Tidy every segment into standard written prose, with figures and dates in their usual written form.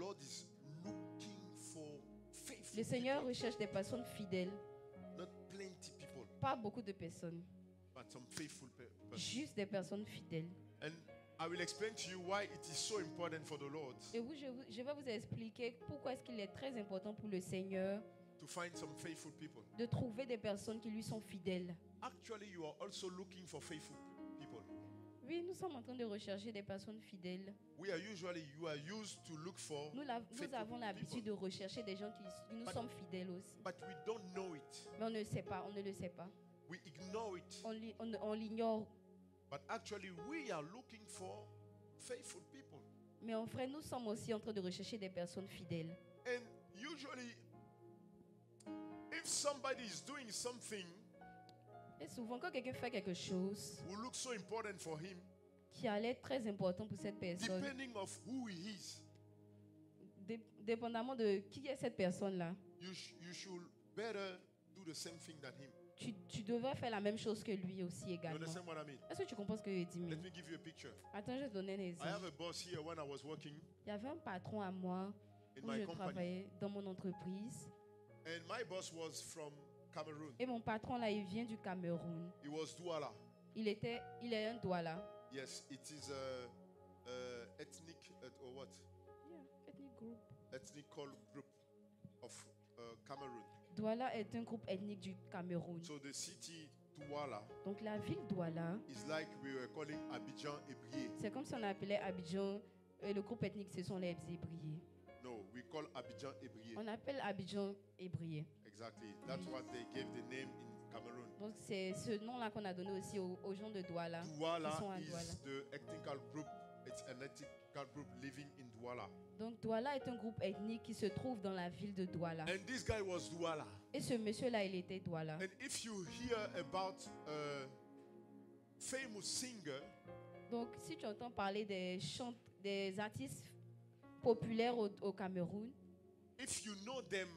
Lord is looking for faithful Le Seigneur people, recherche des personnes fidèles. not plenty people, Pas beaucoup de personnes, but some faithful people. juste des personnes fidèles. And I will explain to you why it is so important for the Lord Et je vais vous expliquer pourquoi est-ce qu'il est très important pour le Seigneur to find some faithful people. de trouver des personnes qui lui sont fidèles. Actually, you are also looking for faithful people. Oui, nous sommes en train de rechercher des personnes fidèles. You are used to look for Nous faithful avons l'habitude people. de rechercher des gens qui nous sommes fidèles aussi. But we don't know it. Mais on ne le sait pas, on ne le sait pas. We ignore it. On l'ignore. But actually, we are looking for faithful people. Mais en vrai, nous sommes aussi en train de rechercher des personnes fidèles. And usually, if somebody is doing something Et souvent, quand quelqu'un fait quelque chose who looks so important for him, qui allait être très important pour cette personne, depending of who he is, dépendamment de qui est cette personne-là, you should better do the same thing than him. tu devrais faire la même chose que lui aussi You également. understand what I mean? Est-ce que tu comprends ce que je dis? Let me give you a picture. Attends, je vais te donner un I exemple. have a boss here when I was working Il y avait un patron à moi in où my je company, travaillais dans mon entreprise. and my boss was from Cameroon. Et mon patron là, il vient du Cameroun. He was Douala. Il est un Douala. Yes, it is a ethnic or what? Yeah, ethnic group. Ethnical group of Cameroon. Douala est un groupe ethnique du Cameroun. So the city Douala Donc la ville Douala, is like we were calling Abidjan Ebrié. c'est comme si on appelait Abidjan, et le groupe ethnique, ce sont les Hébriers. No, we call Abidjan Ebrié. On appelle Abidjan Hébrier. Exactly. That's what they gave the name in Cameroon. Donc c'est ce nom-là qu'on a donné aussi aux gens de Douala. Douala Ils sont à is Douala. the ethnical group. It's an ethnical group living in Douala. Donc Douala est un groupe ethnique qui se trouve dans la ville de Douala. And this guy was Douala. Et ce monsieur-là, il était Douala. And if you hear about a famous singer, Donc si tu entends parler des artistes populaires au Cameroun, if you know them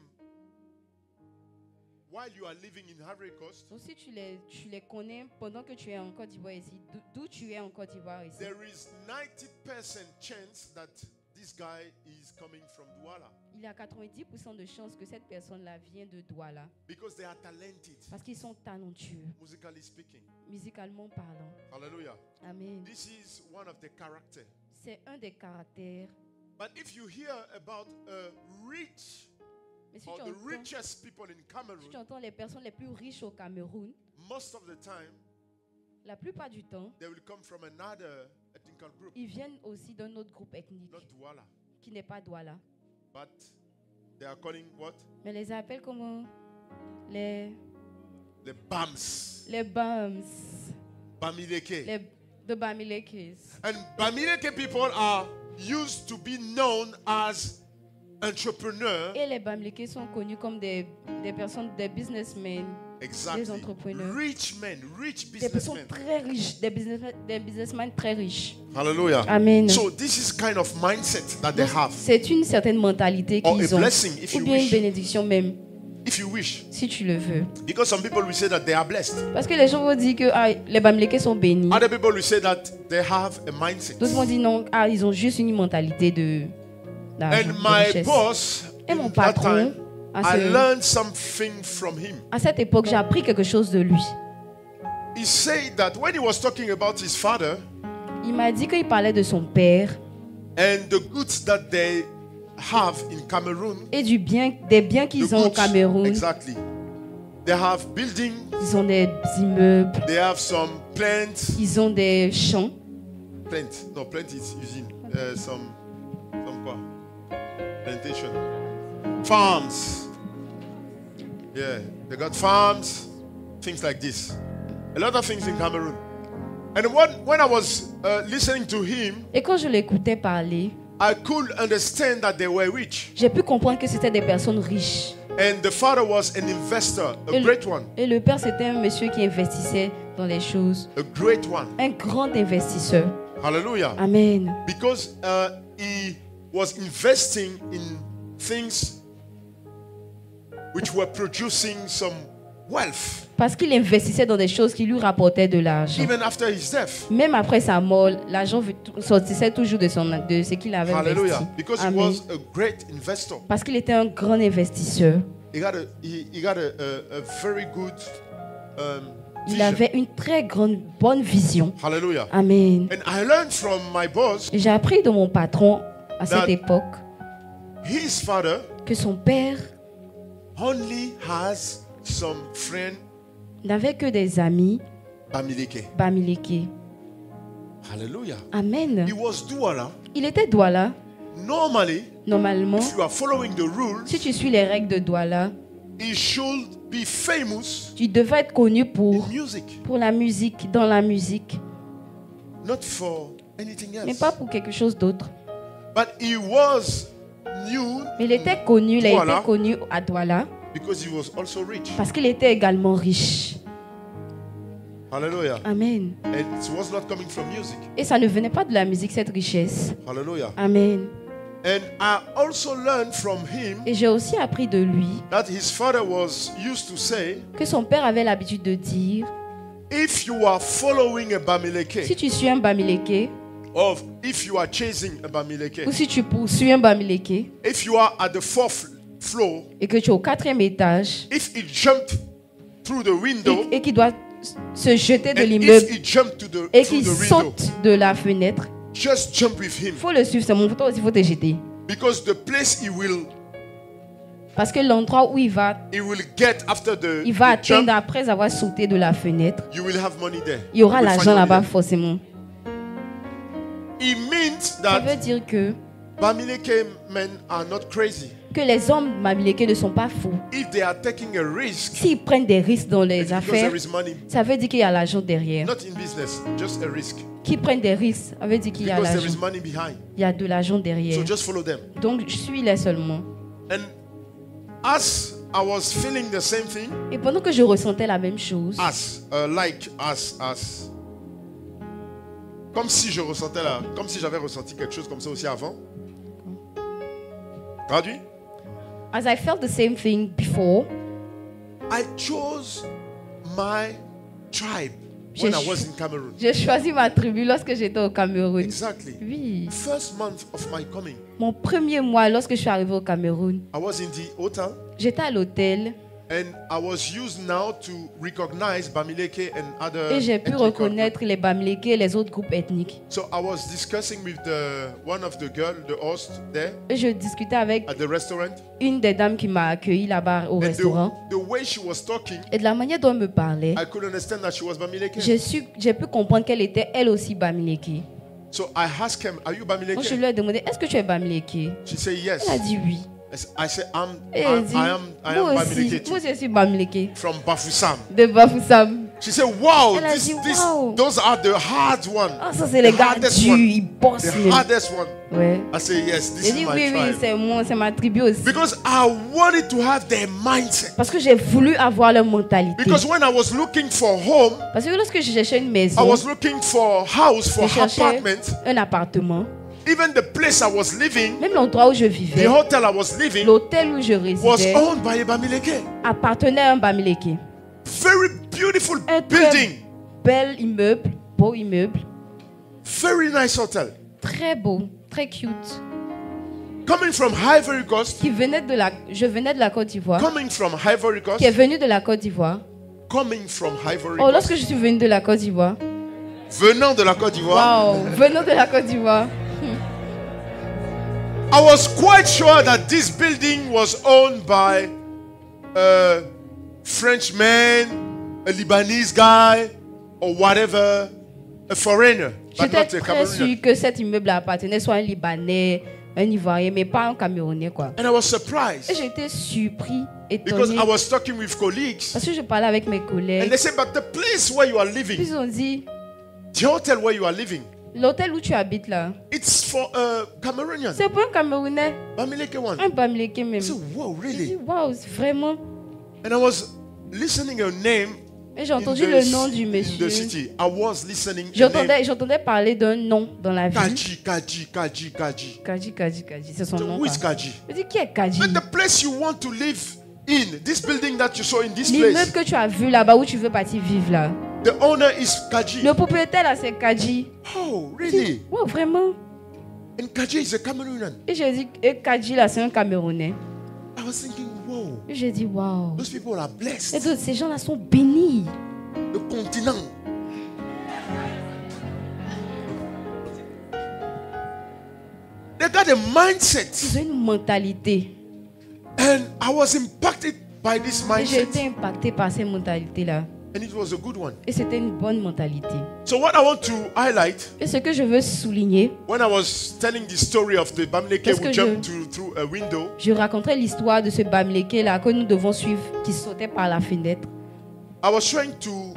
while you are living in Ivory Coast, donc si tu les connais pendant que tu es en Côte d'Ivoire ici, d'où tu es en Côte d'Ivoire ici, there is 90% chance that this guy is coming from Douala il y a 90% de chances que cette personne-là vient de Douala. because they are talented, Parce qu'ils sont talentueux, musically speaking. musicalement parlant. Hallelujah. Amen. This is one of the character. C'est un des caractères. But if you hear about a rich Mais si or tu, the entends, richest people in si tu Cameroon, entends les personnes les plus riches au Cameroun, most of the time la plupart du temps, they will come from another ethnical group, ils viennent aussi d'un autre groupe ethnique not Douala, qui n'est pas Douala. but they are calling what? Mais les appelle comment? Les The Bams, Bamileke. the Bamilekes. And Bamileke people are used to be known as entrepreneurs. Et les Bamilekes sont connus comme des personnes, des businessmen, Exactly. des entrepreneurs. Rich men, rich des personnes businessmen. très riches, des businessmen très riches. Hallelujah. Amen. So this is kind of mindset that they have. C'est une certaine mentalité Or a qu'ils ont, blessing, if ou you bien une wish. bénédiction même, If you wish. si tu le veux. Because some people will say that they are blessed. Parce que les gens vont dire que les Bamilekes sont bénis. Other people will say that they have a mindset. D'autres vont dire non, ils ont juste une mentalité d'argent, And de my richesse. boss, Et mon in that patron, time, I learned something from him. à cette époque, j'ai appris quelque chose de lui. He said that when he was talking about his father Il m'a dit qu'il parlait de son père and the goods that they have in Cameroon, et des biens qu'ils the ont au goods, Cameroun. exactly. They have buildings, Ils ont des immeubles, they have some plants, ils ont des champs. plant is using some quoi? Plantation, farms. Yeah, they got farms, things like this. A lot of things in Cameroon. And when I was listening to him, Et quand je l'écoutais parler, I could understand that they were rich. j'ai pu comprendre que c'était des personnes riches. And the father was an investor, a great one, Et le père, c'était un monsieur qui investissait dans les choses. a great one. Un grand investisseur. Hallelujah. Amen. Because he was investing in things which were producing some wealth. Parce qu'il investissait dans des choses qui lui rapportaient de l'argent. Even after his death. Même après sa mort, l'argent sortissait toujours de ce qu'il avait Hallelujah. investi. Because he Amen. was a great investor. Parce qu'il était un grand investisseur. He got a very good Il vision. avait une très bonne vision. Hallelujah. Amen. And I learned from my boss J'ai appris de mon patron à cette That- époque his father que son père only has some friend n'avait que des amis Bamileke. Bamileke. Hallelujah. Amen. He was Douala. Il était Douala. Normally, Normalement, if you are following the rules, si tu suis les règles de Douala, he should be famous tu devais être connu in pour music, la musique, dans la musique, not for anything mais else. pas pour quelque chose d'autre. But he was new Mais il était connu, il a Douala été connu à Douala because he was also rich. parce qu'il était également riche. Hallelujah. Amen. And it was not coming from music. Et ça ne venait pas de la musique, cette richesse. Hallelujah. Amen. And I also learned from him Et j'ai aussi appris de lui that his father was used to say, que son père avait l'habitude de dire, if you are following a si Bamileke, tu suis un Bamileke, or if you are chasing a Bamileke, ou si tu poursuis un Bamileke, if you are at the fourth floor, et que tu es au 4e étage, if he jumped through the window, et qu'il doit se jeter de and l'immeuble, if he jumped et through qu'il the window, saute de la fenêtre, just jump with him. il faut le suivre. C'est mon photo aussi, il faut te jeter. Because the place he will Parce que l'endroit où il va get after the atteindre jump, après avoir sauté de la fenêtre, you will have money there. il y aura You will find l'argent money là-bas there. forcément. It means Ça that veut dire que Bamileke men are not crazy. les hommes Bamileke ne sont pas fous. If they are taking a risk, S'ils prennent des risques dans les it's because affaires, there is money. ça veut dire qu'il y a l'argent derrière. Not in business, just a risk. Qui prennent des risques, ça veut dire qu'il y a Because there is l'argent. money behind. Il y a de l'argent derrière. So just follow them. Donc, je suis là seulement. And as I was feeling the same thing, Et pendant que je ressentais la même chose, comme si je ressentais là, comme si j'avais ressenti quelque chose comme ça aussi avant. Traduit. as I felt the same thing before, I chose my tribe when I was in Cameroon. j'ai choisi ma tribu lorsque j'étais au Cameroun. Exactly. Oui. First month of my coming, Mon premier mois, lorsque je suis arrivé au Cameroun, I was in the hotel j'étais à l'hôtel and I was used now to recognize Bamileke and other et j'ai pu ethnic reconnaître les Bamileke et les autres groupes ethniques. So I was discussing with one of the girl, the host there Et je discutais avec at the restaurant. une des dames qui m'a accueilli là-bas au And restaurant. the way she was talking, Et de la manière dont elle me parlait, I could understand that she was Bamileke. j'ai pu comprendre qu'elle était elle aussi Bamileke. So I asked him, "Are you Donc je Bamileke?" lui ai demandé, est-ce que tu es Bamileke? She said yes. Elle a dit oui. I said, Et elle dit, I am moi aussi, Bamileke too, moi aussi je suis Bamileke. from Bafoussam. De Bafoussam. She said, "Wow, Elle a dit, wow. those are the hard ones. Ah, ça c'est les The gars hardest durs, one. ils bossent. The même. hardest one." Ouais. I said, "Yes, this J'ai is dit my oui, oui, tribe." c'est ma tribu aussi. Because I wanted to have their mindset. Parce que j'ai voulu avoir leur mentalité. Because when I was looking for home, Parce que lorsque je cherchais une I maison, was looking for house, for je cherchais apartment. un appartement, Even the place I was living, même l'endroit où je the vivais, hotel I was living, l'hôtel où je was résidais, owned by a Bamileke. appartenait à un Bamileke. Very beautiful Un building. très bel immeuble, beau immeuble, Very nice hotel. très beau, très cute. Coming from Ivory Coast. Je venais de la Côte d'Ivoire, Coming from Ivory Coast. qui est venu de la Côte d'Ivoire. Coming from Ivory Oh, Coast. lorsque je suis venue de la Côte d'Ivoire, Venant de la Côte d'Ivoire. wow, venant de la Côte d'Ivoire, I was quite sure that this building was owned by a Frenchman, a Lebanese guy, or whatever, a foreigner, but j'étais not a très Cameroonian. sûre que cet immeuble appartenait soit à un Libanais, un Ivoirien, mais pas un Camerounais, quoi. And I was Et surprised j'étais surpris, because étonné, I was talking with colleagues, parce que je parlais avec mes and collègues. they said, "But the place where you are Puis living, ils ont dit, the hotel where you are living, l'hôtel où tu habites là, it's for a Cameroonian, c'est pour un Camerounais, Bamileke one." un Bamileke même. I said, "Whoa, J'ai dit, really?" waouh, vraiment. And I was listening a name Et j'ai in entendu the, le nom du in monsieur. the city. I was listening a name. J'entendais parler d'un nom dans la ville. Kaji. Kaji, c'est son nom. Who is quoi. Kaji? Je dis, qui est Kaji? But the place you want to live in, this building that you saw in this L'immeuble place, que tu as vu là-bas où tu veux partir vivre là. the owner is Kaji. Le propriétaire là, c'est Kaji. Oh, really? Ouais, vraiment. And Kaji is a Cameroonian. Et j'ai dit, et Kaji là, c'est un Camerounais. I was thinking, whoa, Et j'ai dit, waouh. those people are Et blessed. donc, ces gens-là sont bénis. Le continent. They got a mindset. Ils ont une mentalité. And I was impacted by this Et j'ai été mindset. impacté par ces mentalités-là. And it was a good one. Et c'était une bonne mentalité. So what I want to highlight, Et ce que je veux souligner, when I was telling the story of the Bamleke Est-ce who que jumped through a window, je raconterai l'histoire de ce Bamleke là que nous devons suivre, qui sautait par la fenêtre. I was trying to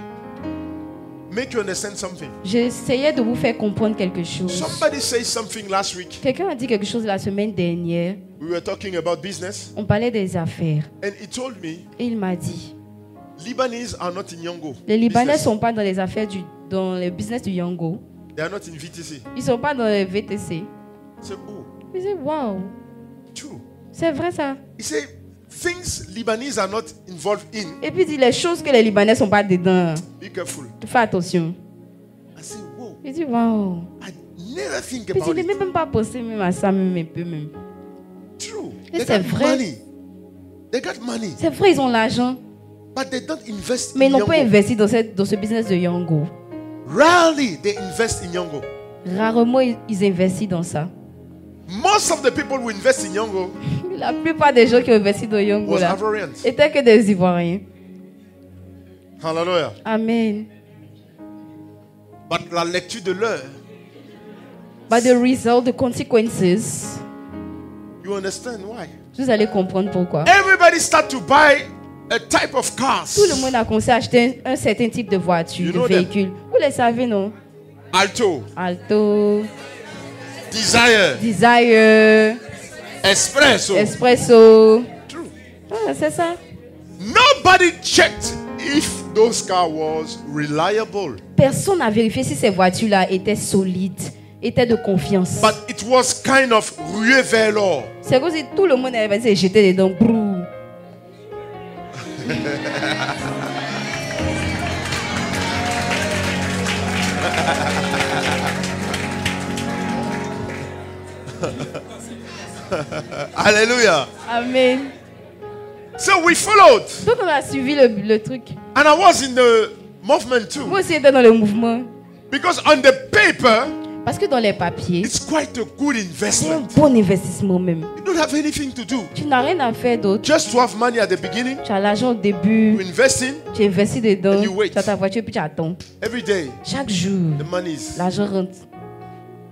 make you understand something. J'essayais de vous faire comprendre quelque chose. Somebody said something last week. Quelqu'un a dit quelque chose la semaine dernière. We were talking about business, On parlait des affaires. and he told me Et il m'a dit, Libanese are not in Yongo. les Libanais ne business. sont pas dans les affaires dans le business du Yango. They are not in VTC. Ils ne sont pas dans le VTC. I said, oh, Je dis, waouh, true. c'est vrai ça. He said, things Libanese are not involved in, Et puis il dit, les choses que les Libanais ne sont pas dedans. be careful. Fais attention. I said, whoa, Je dis, waouh. I never think Puis about il n'est it. même pas pensé même à ça, même un peu même. True. Et They c'est got vrai. money. They got money, C'est vrai, ils ont l'argent. but they don't invest Mais in ils n'ont pas Yongo. investi dans ce business de Yango. Rarely they invest in Yongo. Rarement ils investissent dans ça. Most of the people who invest in Yongo La plupart des gens qui ont investi dans Yango was là Ivorians. étaient que des Ivoiriens. Hallelujah. Amen. But la lecture de l'heure, But the result, the consequences, you understand why? vous allez comprendre pourquoi. Everybody start to buy a type of cars. Tout le monde a commencé à acheter un certain type de voiture, You de know them. véhicule. Vous les savez, non? Alto, Alto, Desire, Desire, Espresso. Espresso. True. Ah, c'est ça. Nobody checked if those cars was reliable. Personne n'a vérifié si ces voitures-là étaient solides, étaient de confiance. But it was kind of rué vers l'or. C'est comme si tout le monde avait essayé de jeter dedans. Brou. Hallelujah. Amen. So we followed. Donc on a suivi le truc. And I was in the movement too. Moi aussi j'étais dans le mouvement. Because on the paper, Parce que dans les papiers, it's quite a good c'est un investment. bon investissement même. You don't have anything to do. Tu n'as rien à faire d'autre. Just to have money at the beginning, Tu as l'argent au you début, invest in tu investis dedans, And you wait. tu as ta voiture puis tu attends. every day. Chaque jour, The money is l'argent rentre.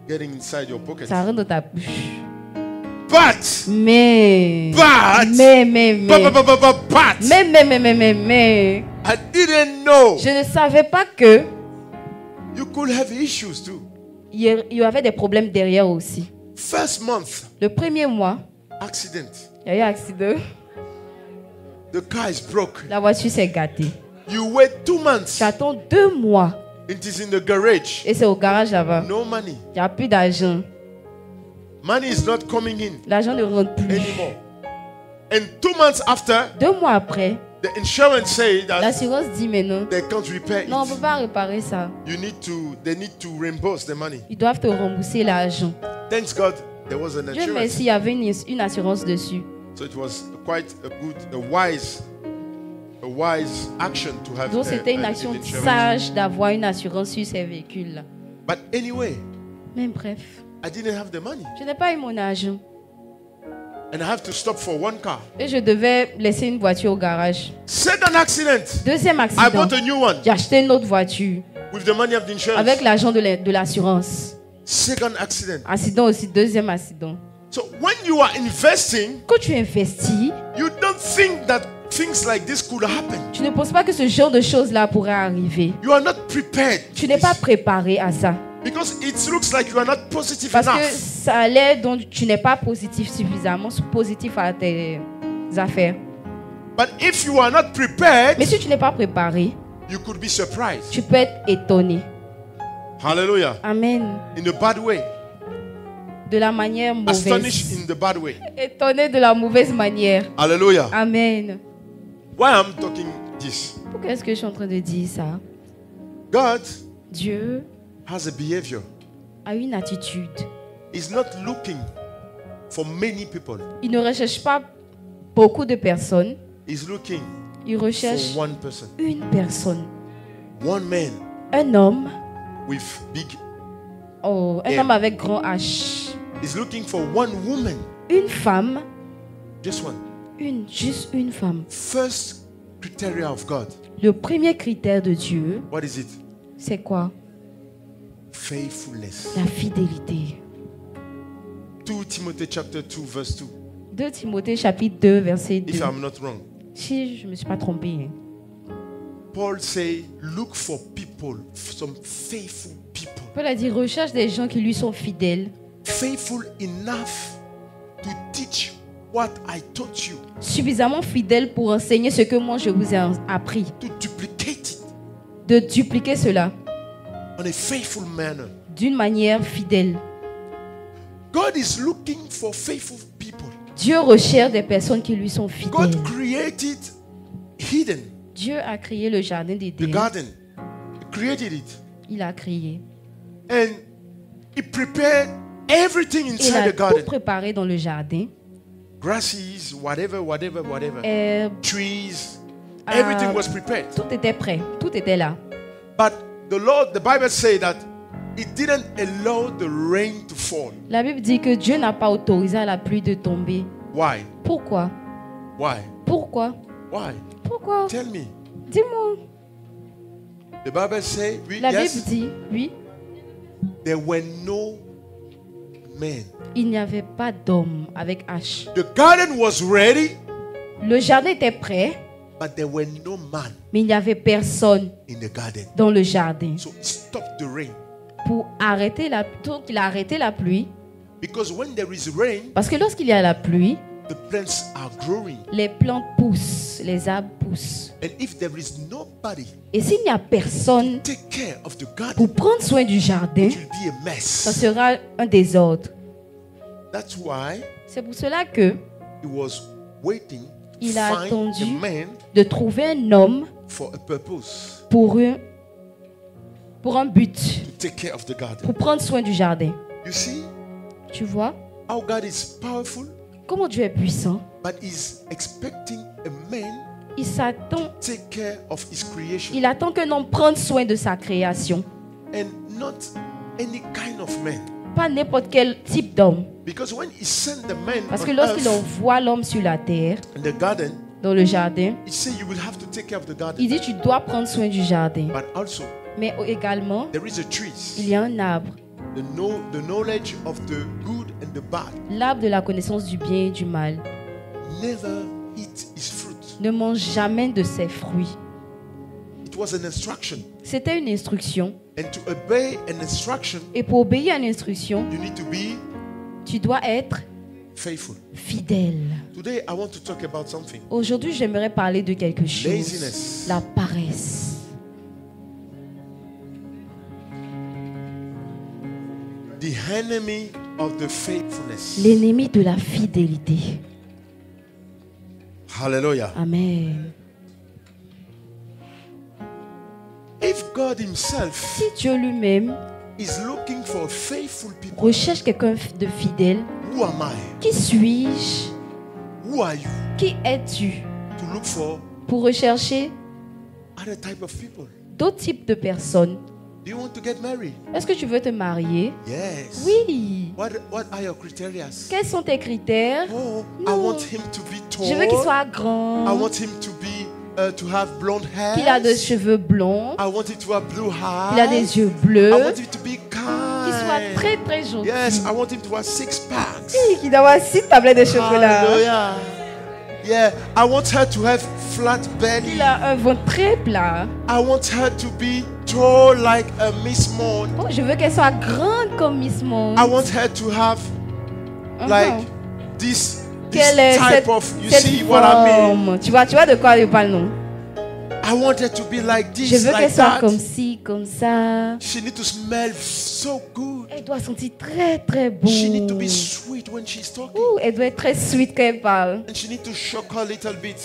getting inside your pocket. Ça rentre dans ta bouche. But, Mais, But- mais, I didn't know je ne savais pas que you could have issues too. il y avait des problèmes derrière aussi. First month, Le premier mois, accident. il y a eu un accident. The car is broke. La voiture s'est gâtée. You wait 2 months. J'attends 2 mois It is in the garage. et c'est au garage là-bas. No money. Il n'y a plus d'argent. Money is not coming in L'argent ne rentre plus. anymore. And 2 months after, 2 mois après, the insurance say that l'assurance dit maintenant, they can't repair non, on ne peut it. pas réparer ça. They need to reimburse the money. Ils doivent te rembourser l'argent. Thanks God, there was an Dieu insurance. merci, il y avait une assurance dessus. So it was quite a wise action to have Donc c'était une an action insurance. sage d'avoir une assurance sur ces véhicules-là. But anyway, Mais bref, I didn't have the money. je n'ai pas eu mon argent. And I have to stop for one car. Et je devais laisser une voiture au garage. Second accident. Deuxième I accident, bought a new one j'ai acheté une autre voiture with the money of the insurance. avec l'argent de l'assurance. Second accident. Accident aussi, deuxième accident. So when you are investing, Quand tu investis, you don't think that things like this could happen. tu ne penses pas que ce genre de choses-là pourrait arriver. You are not prepared. Tu n'es pas préparé à ça. Because it looks like you are not positive Parce que enough. ça a l'air dont tu n'es pas positif suffisamment positif à tes affaires. But if you are not prepared, Mais si tu n'es pas préparé, you could be surprised. tu peux être étonné. Hallelujah. Amen. In a bad way. De la manière Astonished mauvaise. in the bad way. Étonné de la mauvaise manière. Hallelujah. Amen. Why I'm talking this? Pourquoi est-ce que je suis en train de dire ça? God Dieu has a behavior. a une attitude. He's not looking for many people. Il ne recherche pas beaucoup de personnes. He's looking Il recherche for one person. une personne. One man Un homme. with big. Oh, un Et- homme avec grand H. He's looking for one woman. Une femme. Just one. Juste une femme. First criteria of God. Le premier critère de Dieu, What is it? c'est quoi? Faithfulness. La fidélité. 2 Timothy chapter 2 verse 2. 2 Timothée chapitre 2 verset 2. If I'm not wrong. Si je ne me suis pas trompée. Paul say, look for people, some faithful people. Paul a dit, recherche des gens qui lui sont fidèles. Faithful enough to teach what I taught you, Suffisamment fidèles pour enseigner ce que moi je vous ai appris. to duplicate it De dupliquer cela on a faithful manner. d'une manière fidèle. God is looking for faithful people. Dieu recherche des personnes qui lui sont fidèles. God created hidden, Dieu a créé le jardin the d'Éden. garden. He created it. Il a créé. And he prepared everything Il inside a the tout garden. préparé dans le jardin. Grasses, whatever. Herbes, Trees. Everything was prepared. tout était prêt. Tout était là. But the Bible says that he didn't allow the rain to fall. La Bible dit que Dieu n'a pas autorisé à la pluie de tomber. Why? Pourquoi? Why? Pourquoi? Why? Pourquoi? Tell me. Dis-moi. The Bible says, La Bible yes, dit, oui, there were no men. il n'y avait pas d'homme avec H. The garden was ready, Le jardin était prêt, but there were no man mais il n'y avait personne in the garden. dans le jardin. So stop the rain. Pour arrêter donc il a arrêté la pluie. Because when there is rain, Parce que lorsqu'il y a la pluie, the plants are growing. les plantes poussent, les arbres poussent. And if there is nobody Et s'il n'y a personne take care of the garden, pour prendre soin du jardin, it will be a ça mess. sera un désordre. That's why C'est pour cela que he was waiting to Il a find attendu. a man de trouver un homme for a purpose, pour un but, to take care of the garden. pour prendre soin du jardin. You see Tu vois how God is powerful, comment Dieu est puissant? but he's expecting a man Il s'attend, take care of his creation, il attend qu'un homme prenne soin de sa création. and not any kind of man. Pas n'importe quel type d'homme. Because when he sent the man Parce que on lorsqu'il earth, envoie l'homme sur la terre, in the garden, dans le jardin, he said you will have to take care of the il garden, dit tu dois prendre soin du jardin. but also Mais également, there is a il tree, y a un arbre. the knowledge of the good and the bad. L'arbre de la connaissance du bien et du mal. Never eat his fruit. Ne mange jamais de ses fruits. It was an instruction, C'était une instruction. and to obey an instruction, Et pour obéir à une instruction, you need to be tu dois être faithful. fidèle. Today, I want to talk about something. Aujourd'hui, j'aimerais parler de quelque chose. Laziness. La paresse. The enemy of the faithfulness. L'ennemi de la fidélité. Hallelujah. Amen. If God himself Si Dieu lui-même is looking for faithful people, recherche quelqu'un de fidèle, who am I? qui suis-je? Who are you Qui es-tu to look for pour rechercher other type of people? d'autres types de personnes? Do you want to get married? Est-ce que tu veux te marier? Yes. Oui. What are your criteria? Quels sont tes critères? Oh, No. I want him to be tall. Je veux qu'il soit I grand, want him to be to have blonde hair. qu'il a des cheveux blonds, I want him to have blue eyes. qu'il a des yeux I bleus, want him to be qu'il soit kind. très très gentil. Yes, I want him to have 6 packs. Qu'il doit avoir 6 tablettes de cheveux là. Hallelujah. Yeah, I want her to have flat belly. Il a un ventre très plat. I want her to be tall like a Miss Monde. Oh, je veux qu'elle soit grande comme Miss Monde. I want her to have like this Quelle est type of, you cette see what I mean? forme? Tu vois de quoi je parle, non? I want her to be like Je this, veux qu'elle like soit that. comme ci, comme ça. She need to smell so good. Elle doit sentir très très bon. She need to be sweet when she's talking. Elle doit être très sweet quand elle parle. And she need to shock her a little bit.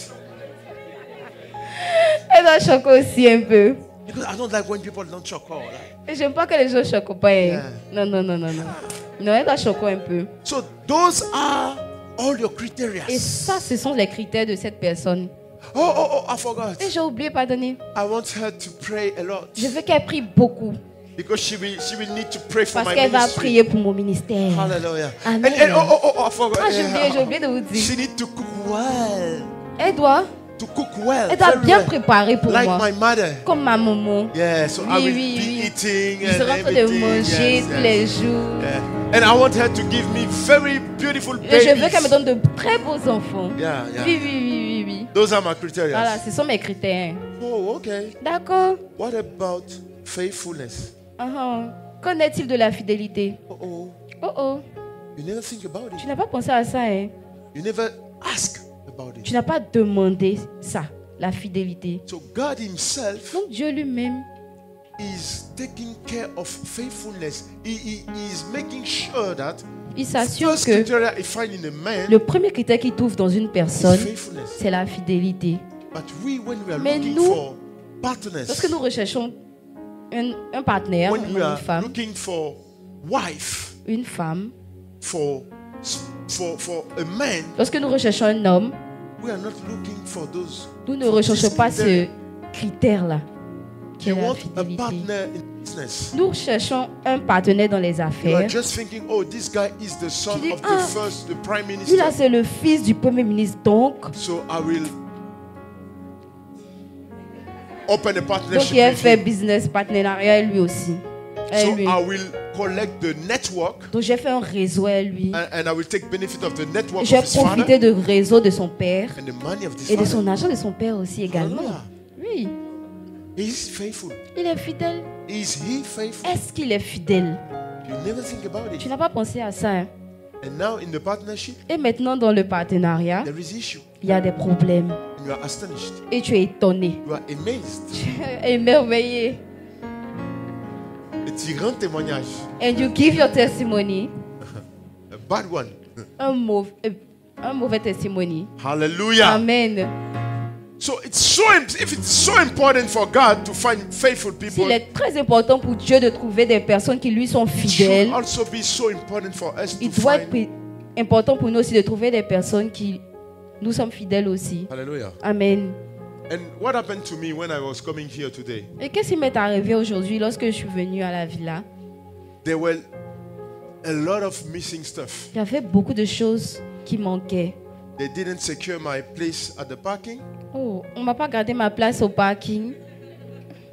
Elle doit choquer aussi un peu. Because I don't like when people don't choke. Like. Et j'aime pas que les gens choquent pas. Yeah. Non. Non, elle doit choquer un peu. So those are all your criteria. Et ça, ce sont les critères de cette personne. Oh, I forgot. Et j'ai oublié, pardonnez. I want her to pray a lot. Je veux qu'elle prie beaucoup. Because she will need to pray for Parce my qu'elle va ministry. prier pour mon ministère. Hallelujah. Amen. And I forgot. Ah, j'ai oublié de vous dire. She need to cook well. Elle doit Very bien well. préparer pour Like moi. my mother. Comme ma maman. Yeah, so I will be eating Je and serai en train de everything. manger tous les jours. Yeah. And I want her to give me very beautiful Et babies. je veux qu'elle me donne de très beaux enfants. Yeah. Oui. Those are my criteria. Voilà, ce sont mes critères. Oh, okay. D'accord. What about faithfulness? Qu'en est-il de la fidélité? Oh. Oh. You never think about Tu it. n'as pas pensé à ça, hein? You never ask about it. Tu n'as pas demandé ça, la fidélité. So God Himself Donc Dieu lui-même, is taking care of faithfulness. He is making sure that il s'assure first que criteria I find in a man le premier critère qu'il trouve dans une is personne, faithfulness. c'est la fidélité. But when we are Mais looking nous, for partners, Lorsque nous recherchons un partenaire, when we are une femme, looking for wife, for a man, lorsque nous recherchons un homme, we are not looking for those. nous ne recherchons pas ce criteria. critère-là, qui You est la want a fidélité. partner in business. Nous cherchons un partenaire dans les You are affaires. just thinking, oh, this guy is the son dis, of the prime Lui minister. là, c'est le fils du premier ministre, donc So I will open a il partnership a with fait him. business partenariat lui aussi. So Lui. I will collect the network Donc j'ai fait un réseau à lui. and I will take benefit of the network J'ai of his father profité du réseau de son père and the money of this et de father. son argent de son père aussi également. Hallelujah. Oui, He's faithful. il est fidèle. Is he faithful? Est-ce qu'il est fidèle? You never think about Tu it. n'as pas pensé à ça, hein? And now in the partnership, Et maintenant dans le partenariat, there is issue. il y a des problèmes. And you are astonished. Et tu es étonné. You are amazed. Tu es émerveillé. It's a grand témoignage. And you give your testimony. A bad one. Un mauvais testimony. Hallelujah. Amen. So if it's so important for God to find faithful people, S'il est très important pour Dieu de trouver des personnes qui lui sont it fidèles, should also be so important for us to il doit find. être important pour nous aussi de trouver des personnes qui nous sommes fidèles aussi. Hallelujah. Amen. And what happened to me when I was coming here today? Et qu'est-ce qui m'est arrivé aujourd'hui lorsque je suis venue à la villa? There were a lot of missing stuff. Il y avait beaucoup de choses qui manquaient. They didn't secure my place at the parking, Oh, on m'a pas gardé ma place au parking.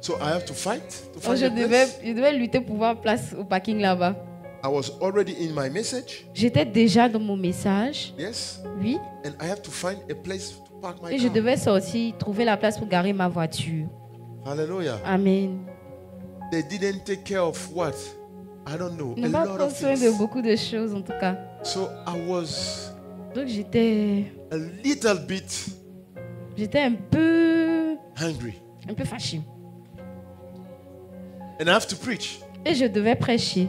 so I have to fight to Oh, find je a place. devais lutter pour avoir place au parking là-bas. I was already in my message, J'étais déjà dans mon message, yes, oui, and I have to find a place to park my et je car. devais sortir, trouver la place pour garer ma voiture. Hallelujah. Amen. They didn't take care of what? I don't know. On A n'a pas lot pris of soin de things. beaucoup de choses en tout cas. So I was Donc j'étais a little bit un hungry, peu fâchée. and I have to preach. Et je devais prêcher.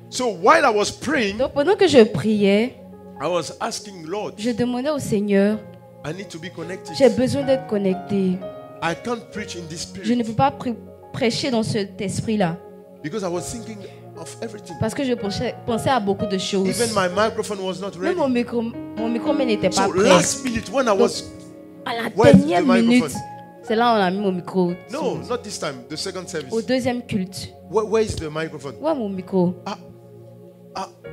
So while I was praying, Donc pendant que je priais, I was asking Lord, je demandais au Seigneur, I need to be connected. j'ai besoin d'être connecté. I can't preach in this Je ne spirit peux pas prêcher dans cet esprit-là. because I was thinking of everything. Parce que je pensais à beaucoup de choses. Even my microphone was not Même ready. mon micro n'était pas So prêt. last minute when I was À la Where's the dernière microphone? minute, c'est là où on a mis mon micro. no, not this time, the second Au service. deuxième culte. Where is the microphone? Où est mon micro? Ah,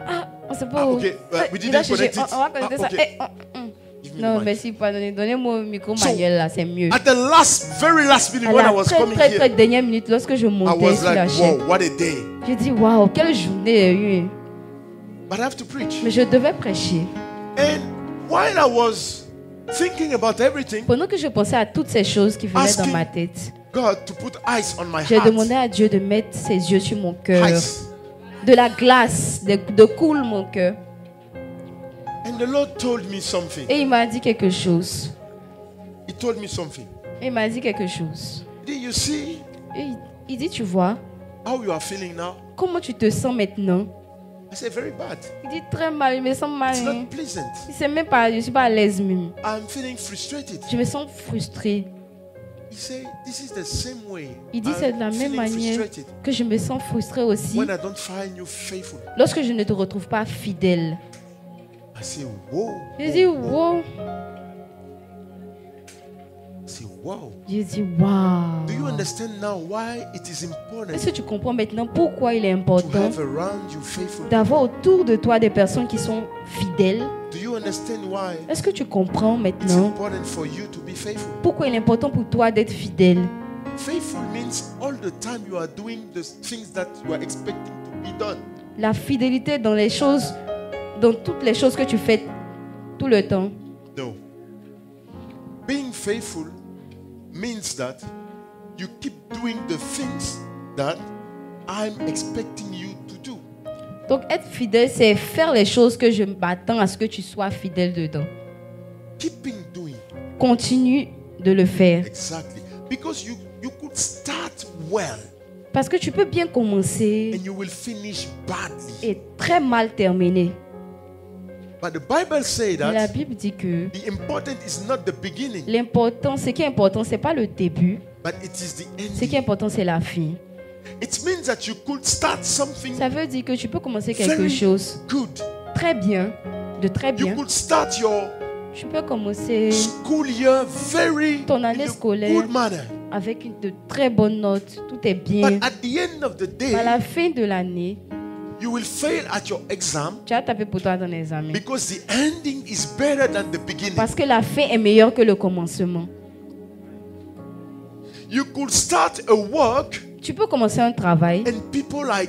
Ah, on sait pas Ah, où. ok. We Il a didn't cherché. connect it. On va connecter Ah, ça. ok. Give me Non, the mic. merci, pardonnez. Donnez-moi le micro So, manuel là, c'est mieux. At the very last minute À when I la was très coming très here, dernière minute, lorsque je I montais was sur la like, chaîne, wow, what a day. j'ai dit waouh, quelle journée il y a eu. But I have to preach. Mais je devais prêcher. And while I was thinking about everything, Pendant que je pensais à toutes ces choses qui venaient dans Asking ma tête, God to put ice on my j'ai heart. demandé à Dieu de mettre ses yeux sur mon cœur, Ice. de la glace, de coule mon cœur. And the Lord told me something. Et il m'a dit quelque chose. He told me something. Il m'a dit quelque chose. Did you see Et il dit, tu vois, how you are feeling now? comment tu te sens maintenant? I say, very bad. Il dit très mal, je me sens mal. It's Hein. not pleasant. Il sait même pas, je suis pas à l'aise même. I'm feeling frustrated. Je me sens frustrée. He said, this is the same way. Il dit c'est de la I'm même feeling manière frustrated que je me sens frustrée aussi when I don't find you faithful. lorsque je ne te retrouve pas fidèle. I say, whoa. Je dis wow. I say, wow. Je dis wow. Do you understand now why it is important Est-ce que tu comprends maintenant pourquoi il est to important have around you faithful? d'avoir autour de toi des personnes qui sont fidèles? Do you understand why Est-ce que tu comprends it's maintenant important for you to be faithful? pourquoi il est important pour toi d'être fidèle? Faithful means all the time you are doing the things that you are expecting to be done. La fidélité dans les choses, dans toutes les choses que tu fais tout le temps. No. Being faithful means that you keep doing the things that I'm expecting you to do. Donc être fidèle, c'est faire les choses que je m'attends à ce que tu sois fidèle dedans. Keeping doing. Continue de le faire. Exactly. Because you could start well Parce que tu peux bien commencer and you will finish badly. et très mal terminer. But the Bible says Mais la that Bible dit que the important is not the beginning, l'important, ce qui est important, c'est pas le début. but it is the Ce qui est ending. important, c'est la fin. It means that you could start something Ça veut dire que tu peux commencer quelque very chose good. très bien, de très You bien. could start your Tu peux commencer school year very Ton année in a scolaire. good manner. avec de très bonnes notes, tout est bien. But at the end of the Mais à la day, fin de l'année, you will fail at your exam tu as tapé pour toi ton examen. because the ending is better than the beginning. Parce que la fin est meilleure que le commencement. You could start a work Tu peux commencer un travail and people are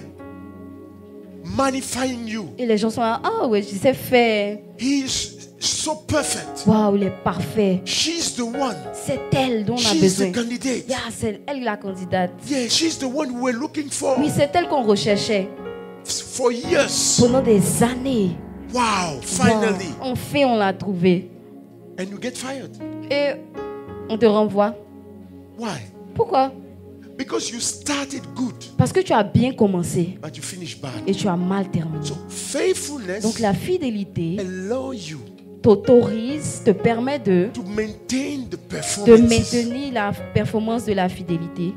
magnifying you. et les gens sont là, ah ouais, je sais faire. He is so perfect. Waouh, il est parfait. She's the one. C'est elle dont on a She's besoin. the candidate. Yeah, c'est elle la candidate. Yeah, she's the one we're looking for Oui, c'est elle qu'on recherchait for years. pendant des années. Wow, finally. Wow, enfin, on l'a trouvée. And you get fired. Et on te renvoie. Why? Pourquoi? Because you started good, Parce que tu as bien commencé but you finished bad. et tu as mal terminé. So faithfulness Donc la fidélité allow you t'autorise, te permet de to maintain the de performance. maintenir la performance de la fidélité.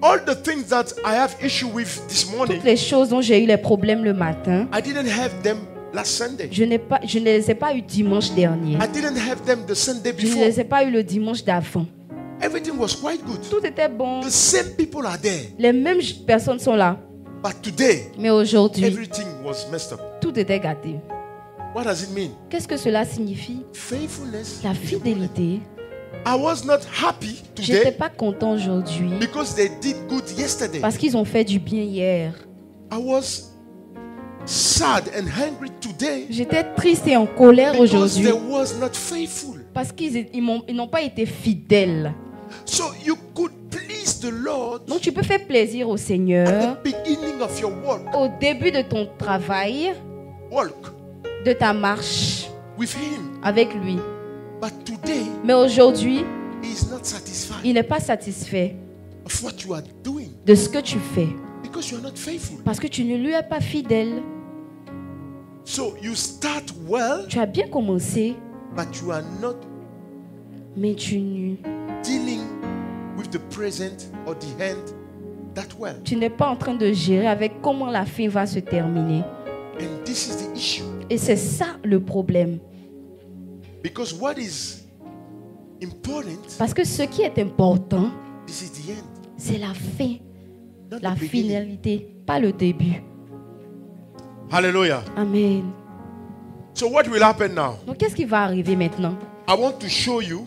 All the things that I have issue with this morning, Toutes les choses dont j'ai eu les problèmes le matin, I didn't have them last Sunday. je ne les ai pas eu dimanche dernier. I didn't have them the Sunday Je ne before. les ai pas eu le dimanche d'avant. Everything was quite good. Tout était bon. The same people are there. Les mêmes personnes sont là. But today, Mais aujourd'hui, everything was messed up. tout était gâté. What does it mean? Qu'est-ce que cela signifie? Faithfulness. La fidélité. I was not happy Je n'étais today pas content aujourd'hui because they did good yesterday. parce qu'ils ont fait du bien hier. I was sad and angry today J'étais triste et en colère because aujourd'hui they was not faithful. parce qu'ils n'ont pas été fidèles. So you could please the Lord Donc tu peux faire plaisir au at Seigneur the beginning of your au début de ton travail, walk de ta marche with Him. avec lui. But today, Mais aujourd'hui, He is not satisfied il n'est pas satisfait of what you are doing de ce que tu fais because you are not faithful. parce que tu ne lui es pas fidèle. So you start well, Tu as bien commencé, but you are not mais tu dealing with the present or the end that well. n'es pas en train de gérer avec comment la fin va se terminer. And this is the issue. Et c'est ça le problème. Because what is important, Parce que ce qui est important, this is the end, c'est la fin, not la the beginning. finalité, pas le début. Hallelujah. Amen. So what will happen now? Donc qu'est-ce qui va arriver maintenant? I want to show you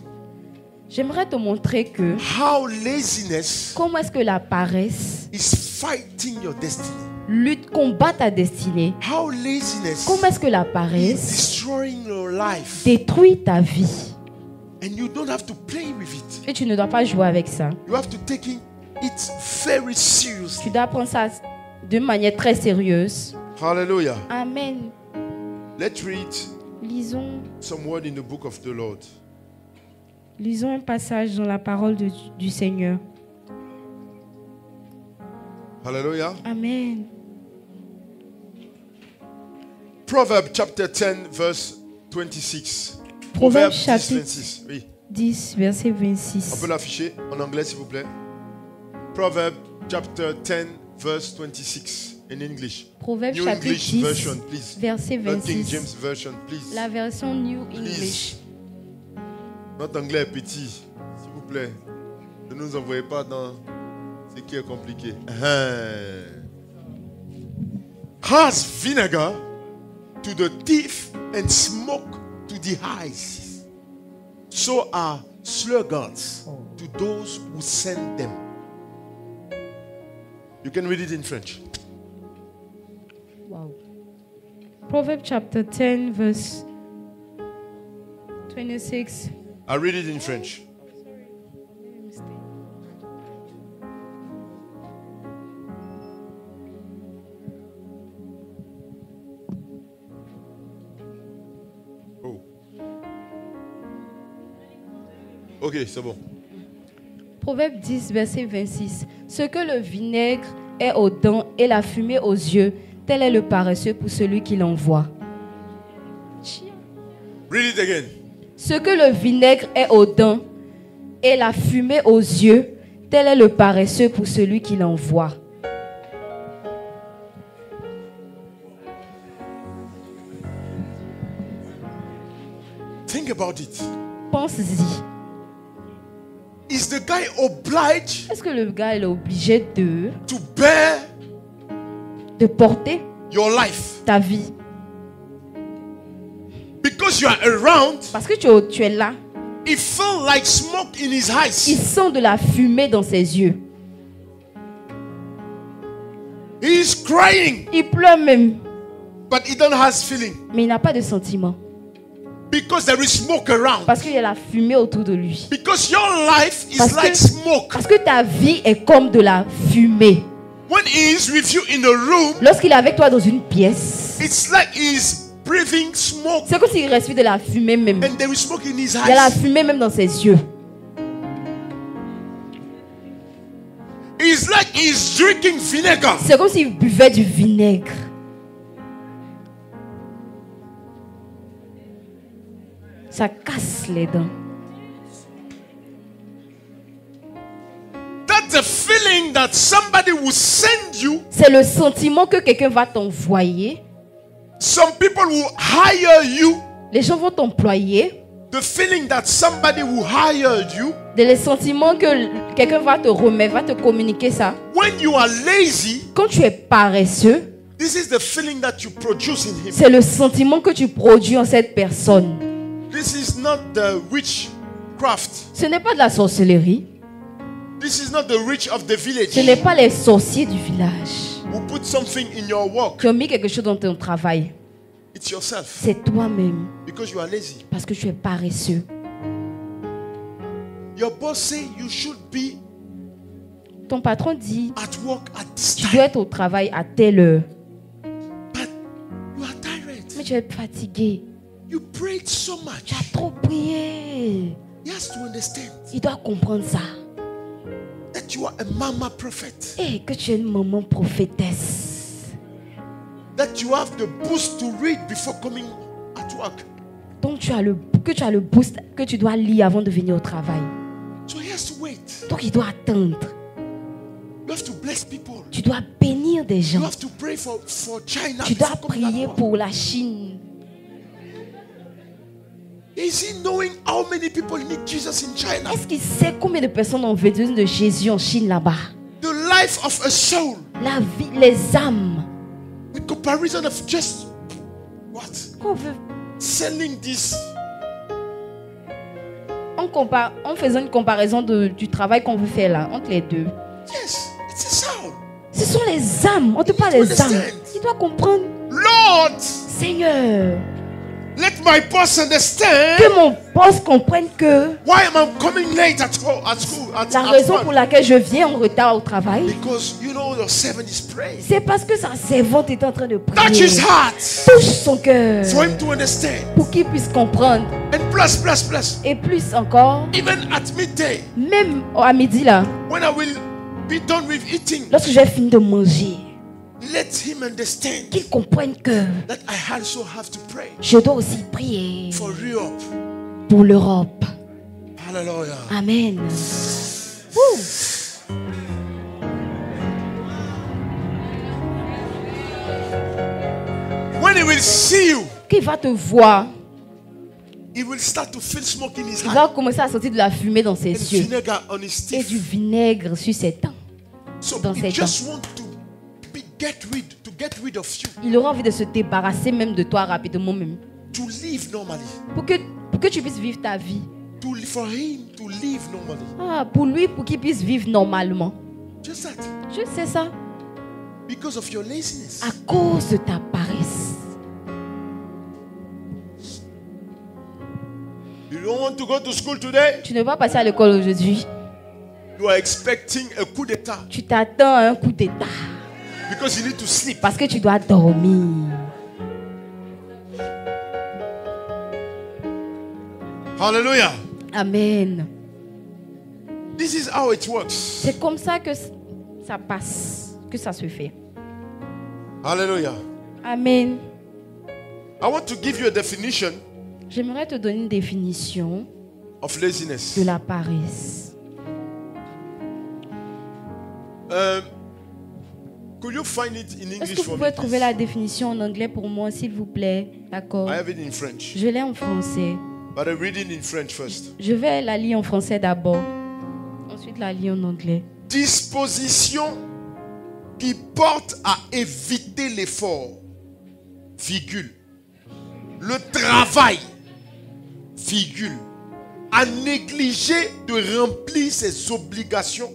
J'aimerais te montrer que how laziness comment est-ce que la paresse is fighting your destiny. lutte, combat ta destinée. How laziness Comment est-ce que la is paresse destroying your life. détruit ta vie? And you don't have to play with it. Et tu ne dois pas jouer avec ça. You have to take it very seriously. Tu dois prendre ça de manière très sérieuse. Hallelujah. Amen. Let's read Lisons, some word in the book of the Lord. lisons un passage dans la parole du Seigneur. Hallelujah. Amen. Proverbs chapter 10, verse 26. Proverbes 10, chapitre 26. Oui. 10, verset On 26. peut l'afficher en anglais, s'il vous plaît. Proverbs chapter 10, verse 26. In English. Proverbes New chapitre English 10, version, please. verset Not King 26. James version, please. La version New English. Notre anglais est petit, s'il vous plaît. Ne nous envoyez pas dans ce qui est compliqué. Has vinegar to the teeth and smoke to the eyes. So are sluggards to those who send them. You can read it in French. Wow. Proverbs chapter 10, verse 26. I'll read it in French. Oh. Ok, c'est bon. Proverbe 10, verset 26. Ce que le vinaigre est aux dents et la fumée aux yeux, tel est le paresseux pour celui qui l'envoie. Read it again. Ce que le vinaigre est aux dents et la fumée aux yeux, tel est le paresseux pour celui qui l'envoie. Think about it. Pense-y. Is the guy obliged Est-ce que le gars est obligé to bear de porter your life ta vie because you are around? parce que tu es là? It felt like smoke in his Il eyes. sent de la fumée dans ses yeux. He is crying, Il pleure même, but he don't has feeling mais il n'a pas de sentiment because there is smoke around. parce qu'il y a la fumée autour de lui. Because your life is Parce que- like smoke. Parce que ta vie est comme de la fumée. When he is with you in the room, Lorsqu'il est avec toi dans une pièce, it's like he is breathing smoke, c'est comme s'il respire de la fumée même. and there is smoke in his Il y a la eyes. fumée même dans ses yeux. It's like he is drinking vinegar. C'est comme s'il buvait du vinaigre. Ça casse les dents. That's a feeling that somebody will send you. C'est le sentiment que quelqu'un va t'envoyer. Some people will hire you. Les gens vont t'employer. The feeling that somebody will hire you. Le sentiment que quelqu'un va te remettre, va te communiquer ça. When you are lazy, Quand tu es paresseux, this is the feeling that you produce in him. c'est le sentiment que tu produis en cette personne. This is not the witchcraft. Ce n'est pas de la sorcellerie. This is not the rich of the village Ce n'est pas les sorciers du village who put something in your work. qui ont mis quelque chose dans ton travail. It's yourself C'est toi-même because you are lazy. parce que tu es paresseux. Your boss say you should be Ton patron dit, at work at this tu dois time, être au travail à telle heure. but you are tired. Mais tu es fatigué. You prayed so Tu much. as trop prié. He has to understand Il doit comprendre ça. that you are a mama prophet. Et que tu es une maman prophétesse. That you have the boost to read before coming at work. Donc tu as le boost que tu dois lire avant de venir au travail. So he has to wait. Donc il doit attendre. You have to bless people. Tu dois bénir des You gens. have to pray for China. Tu dois before coming at prier work. pour la Chine. Is he knowing how many people need Jesus in China? Est-ce qu'il sait combien de personnes ont besoin de Jésus en Chine là-bas? The life of a soul, La vie, les âmes. with comparison of just what? Qu'on veut, Selling this. en faisant une comparaison du travail qu'on veut faire là, entre les deux. Yes, it's a soul. Ce sont les âmes. On te parle des âmes. Tu dois comprendre. Lord, Seigneur, let my boss understand que mon boss comprenne que why am I coming late at school? At la raison pour work? laquelle je viens en retard au travail, Because you know your servant is praying. c'est parce que sa servante est en train de Touch prier. his heart Touche son cœur for him to understand. pour qu'il puisse comprendre. And plus. Et plus encore, Even at midday, même à midi là, when I will be done with eating, lorsque j'ai fini de manger, Let him understand Qu'il comprenne que that I also have to pray je dois aussi prier for Europe. pour l'Europe. Hallelujah. Amen. Ouh. When he will see you, Qu'il va te voir, he will start to feel smoke in his il eye va commencer à sortir de la fumée dans ses and yeux vinegar on his et teeth. du vinaigre sur ses dents. So dans he ses just want to get rid of you, Il aura envie de se débarrasser même de toi rapidement même. to live normally. Pour que tu puisses vivre ta vie. For him to live normally. Ah, pour lui, pour qu'il puisse vivre normalement. Just that. Je sais ça. Because of your laziness. À cause de ta paresse. You don't want to go to school today? Tu ne vas pas passer à l'école aujourd'hui. You are expecting a coup d'état Tu t'attends à un coup d'état. because you need to sleep. Parce que tu dois dormir. Hallelujah. Amen. This is how it works. C'est comme ça que ça passe, que ça se fait. Hallelujah. Amen. I want to give you a definition J'aimerais te donner une définition of laziness. de la paresse. Could you find it in Est-ce English que for vous me? pouvez trouver la définition en anglais pour moi, s'il vous plaît? D'accord. I have it in French, Je l'ai en français. but I'm reading in French first. Je vais la lire en français d'abord. Ensuite, la lire en anglais. Disposition qui porte à éviter l'effort, virgule, le travail, virgule, à négliger de remplir ses obligations,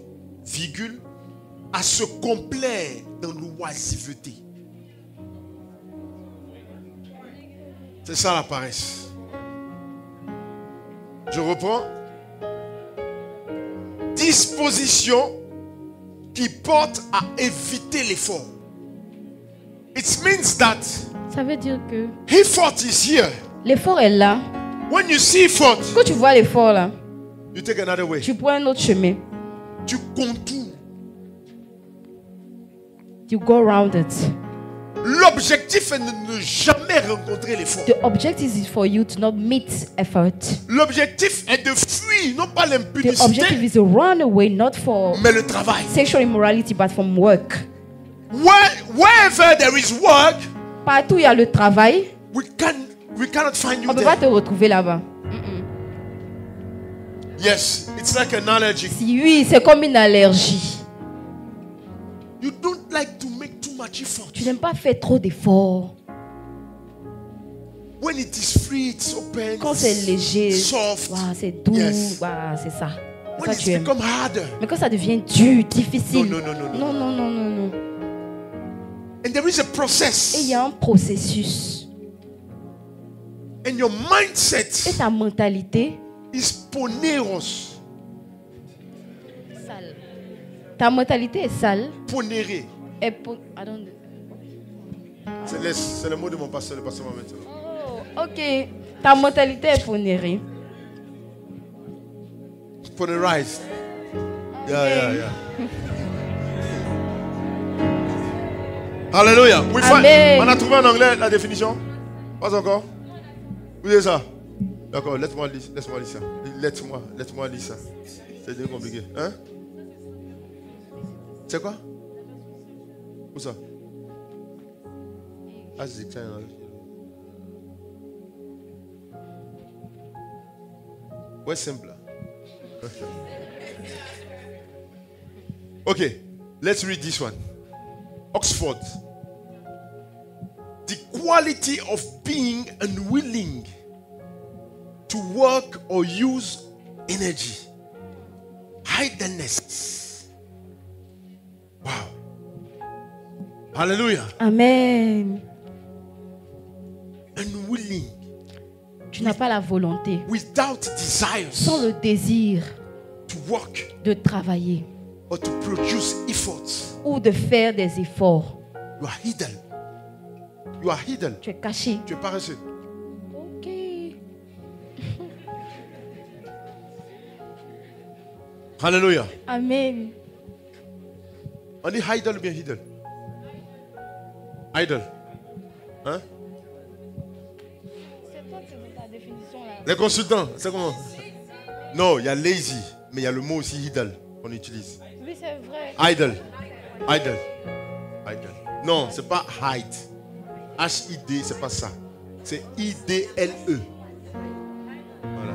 virgule, à se complaire dans l'oisiveté. C'est ça la paresse. Je reprends. Disposition qui porte à éviter l'effort. It means that Ça veut dire que effort is here. l'effort est là. When you see effort, Quand tu vois l'effort là, you take another way. tu prends un autre chemin. Tu contours. You go around it. L'objectif est de ne jamais rencontrer l'effort. The objective is for you to not meet effort. L'objectif est de fuir, non pas The l'impudicité, objective is to run away, not for mais le travail. sexual immorality, but from work. Wherever there is work, Partout où il y a le travail, we cannot find you on ne peut pas there. te retrouver là-bas. Yes, it's like an allergy. Si oui, c'est comme une allergie. You don't like to make too much effort. Tu n'aimes pas faire trop d'efforts. When it is free, it's open. Quand c'est léger, soft. wow, c'est doux, Yes. wow, c'est ça. C'est When ça que it's tu aimes. become harder. Mais quand ça devient dur, difficile. No. Non, non, non, non, non. And there is a Et il process. y a un processus. And your Et mindset ta mentalité, is poneros. sale. Ta mentalité est sale. Ponéré. I don't... C'est le mot de mon pasteur, le pasteur Mohamed. Oh, ok. Ta mentalité est ponérée. Ponerized. Yeah. Alléluia. Amen. On a trouvé en anglais la définition? Pas encore? Vous avez ça? D'accord, laisse-moi lire ça. Laisse-moi lire ça. C'est bien compliqué. Hein? C'est quoi? Où ça? Ah, c'est ça. Ouais, simple. Okay, let's read this one. Oxford. The quality of being unwilling to work or use energy. Idleness. Wow. Hallelujah. Amen. Unwilling. Tu n'as pas la volonté, Without desires sans le désir to work de travailler or to produce efforts. ou de faire des efforts. You are hidden. You are hidden. Tu es caché. Tu es paresseux. Ok. Hallelujah. Amen. On dit hidden ou bien hidden? Idle. Hein? C'est toi qui donnes ta définition là. Les consultants, c'est comment? Non, il y a lazy, mais il y a le mot aussi idle qu'on utilise. Oui, c'est vrai. Idle. Idle. Idle. Non, c'est pas hide. H-I-D, c'est pas ça. C'est I-D-L-E. Voilà.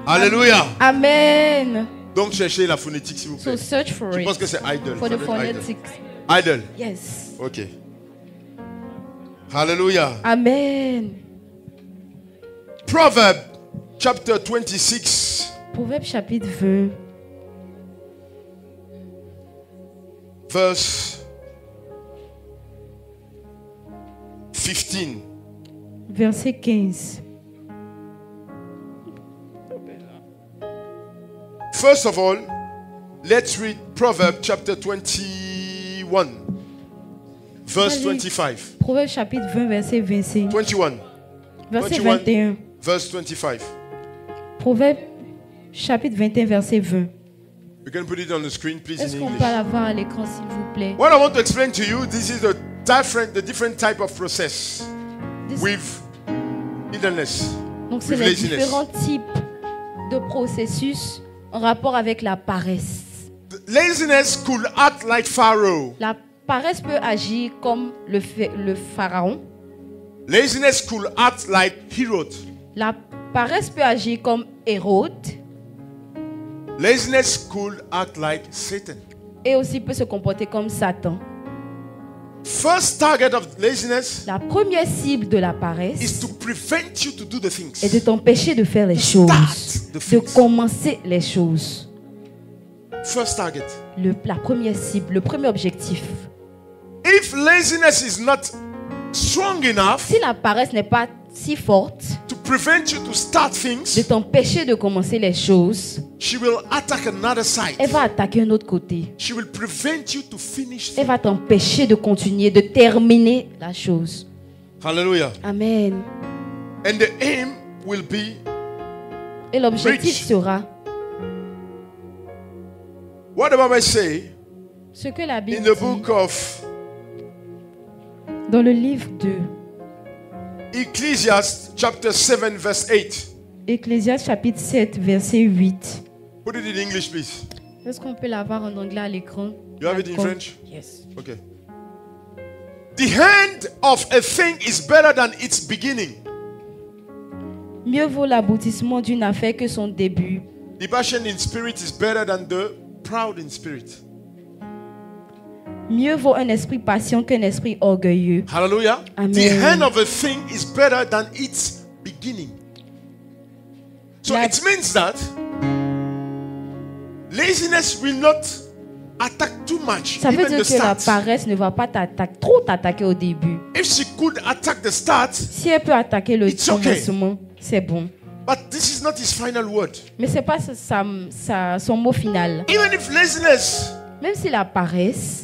Alléluia. Amen. Donc cherchez la phonétique s'il vous plaît. So search for Je it. pense que c'est idle. For Ça the doit être phonetics. Idle. Yes. Ok. Alléluia. Amen. Proverbe chapter 26. Proverbe chapitre 20. Verse 15. Verset 15. First of all, let's read Proverbs chapter 21, verse 25. Proverbe chapitre 20, verset 25. 21, Verset 21. 21. verse 25. Proverbe chapitre 21, verset 20. You can put it on the screen, please, Est-ce in qu'on English. peut l'avoir à l'écran, s'il vous plaît? What I want to explain to you, this is the different type of process This- with idleness. Donc, c'est with les laziness. différents types de processus en rapport avec la paresse. Laziness could act like Pharaoh. La paresse peut agir comme le pharaon. Laziness could act like Herod. La paresse peut agir comme Hérode. Laziness could act like Satan. Et aussi peut se comporter comme Satan. First target of laziness La première cible de la is paresse to prevent you to do the things. est de t'empêcher de faire les To choses, start the de things. commencer les choses. First target. La première cible, le premier objectif. If laziness is not strong enough Si la paresse n'est pas si forte to prevent you to start de things, t'empêcher de commencer les choses, she will attack another side. elle va attaquer un autre côté. She will prevent you to finish Elle things. va t'empêcher de continuer, de terminer la chose. Hallelujah. Amen. And the aim will be, Et l'objectif Preach. sera what the Bible say ce que la Bible in the dit book of dans le livre de Ecclesiastes chapter 7 verse 8. Ecclésiaste chapitre 7 verset 8. Put it in English, please. Est-ce qu'on peut l'avoir en anglais à l'écran? You have it in D'accord. French? Yes. Okay. The end of a thing is better than its beginning. Mieux vaut l'aboutissement d'une affaire que son début. The passion in spirit is better than the proud in spirit. Mieux vaut un esprit patient qu'un esprit orgueilleux. Hallelujah. Amen. The end of a thing is better than its beginning. So La- it means that laziness will not attack too much. Ça veut Even dire the que la start. paresse ne va pas trop t'attaquer au début. If she could attack the start, Si elle peut attaquer le It's okay. commencement, c'est bon. but this is not his final word. Mais c'est pas son mot final. Even if laziness Même si la paresse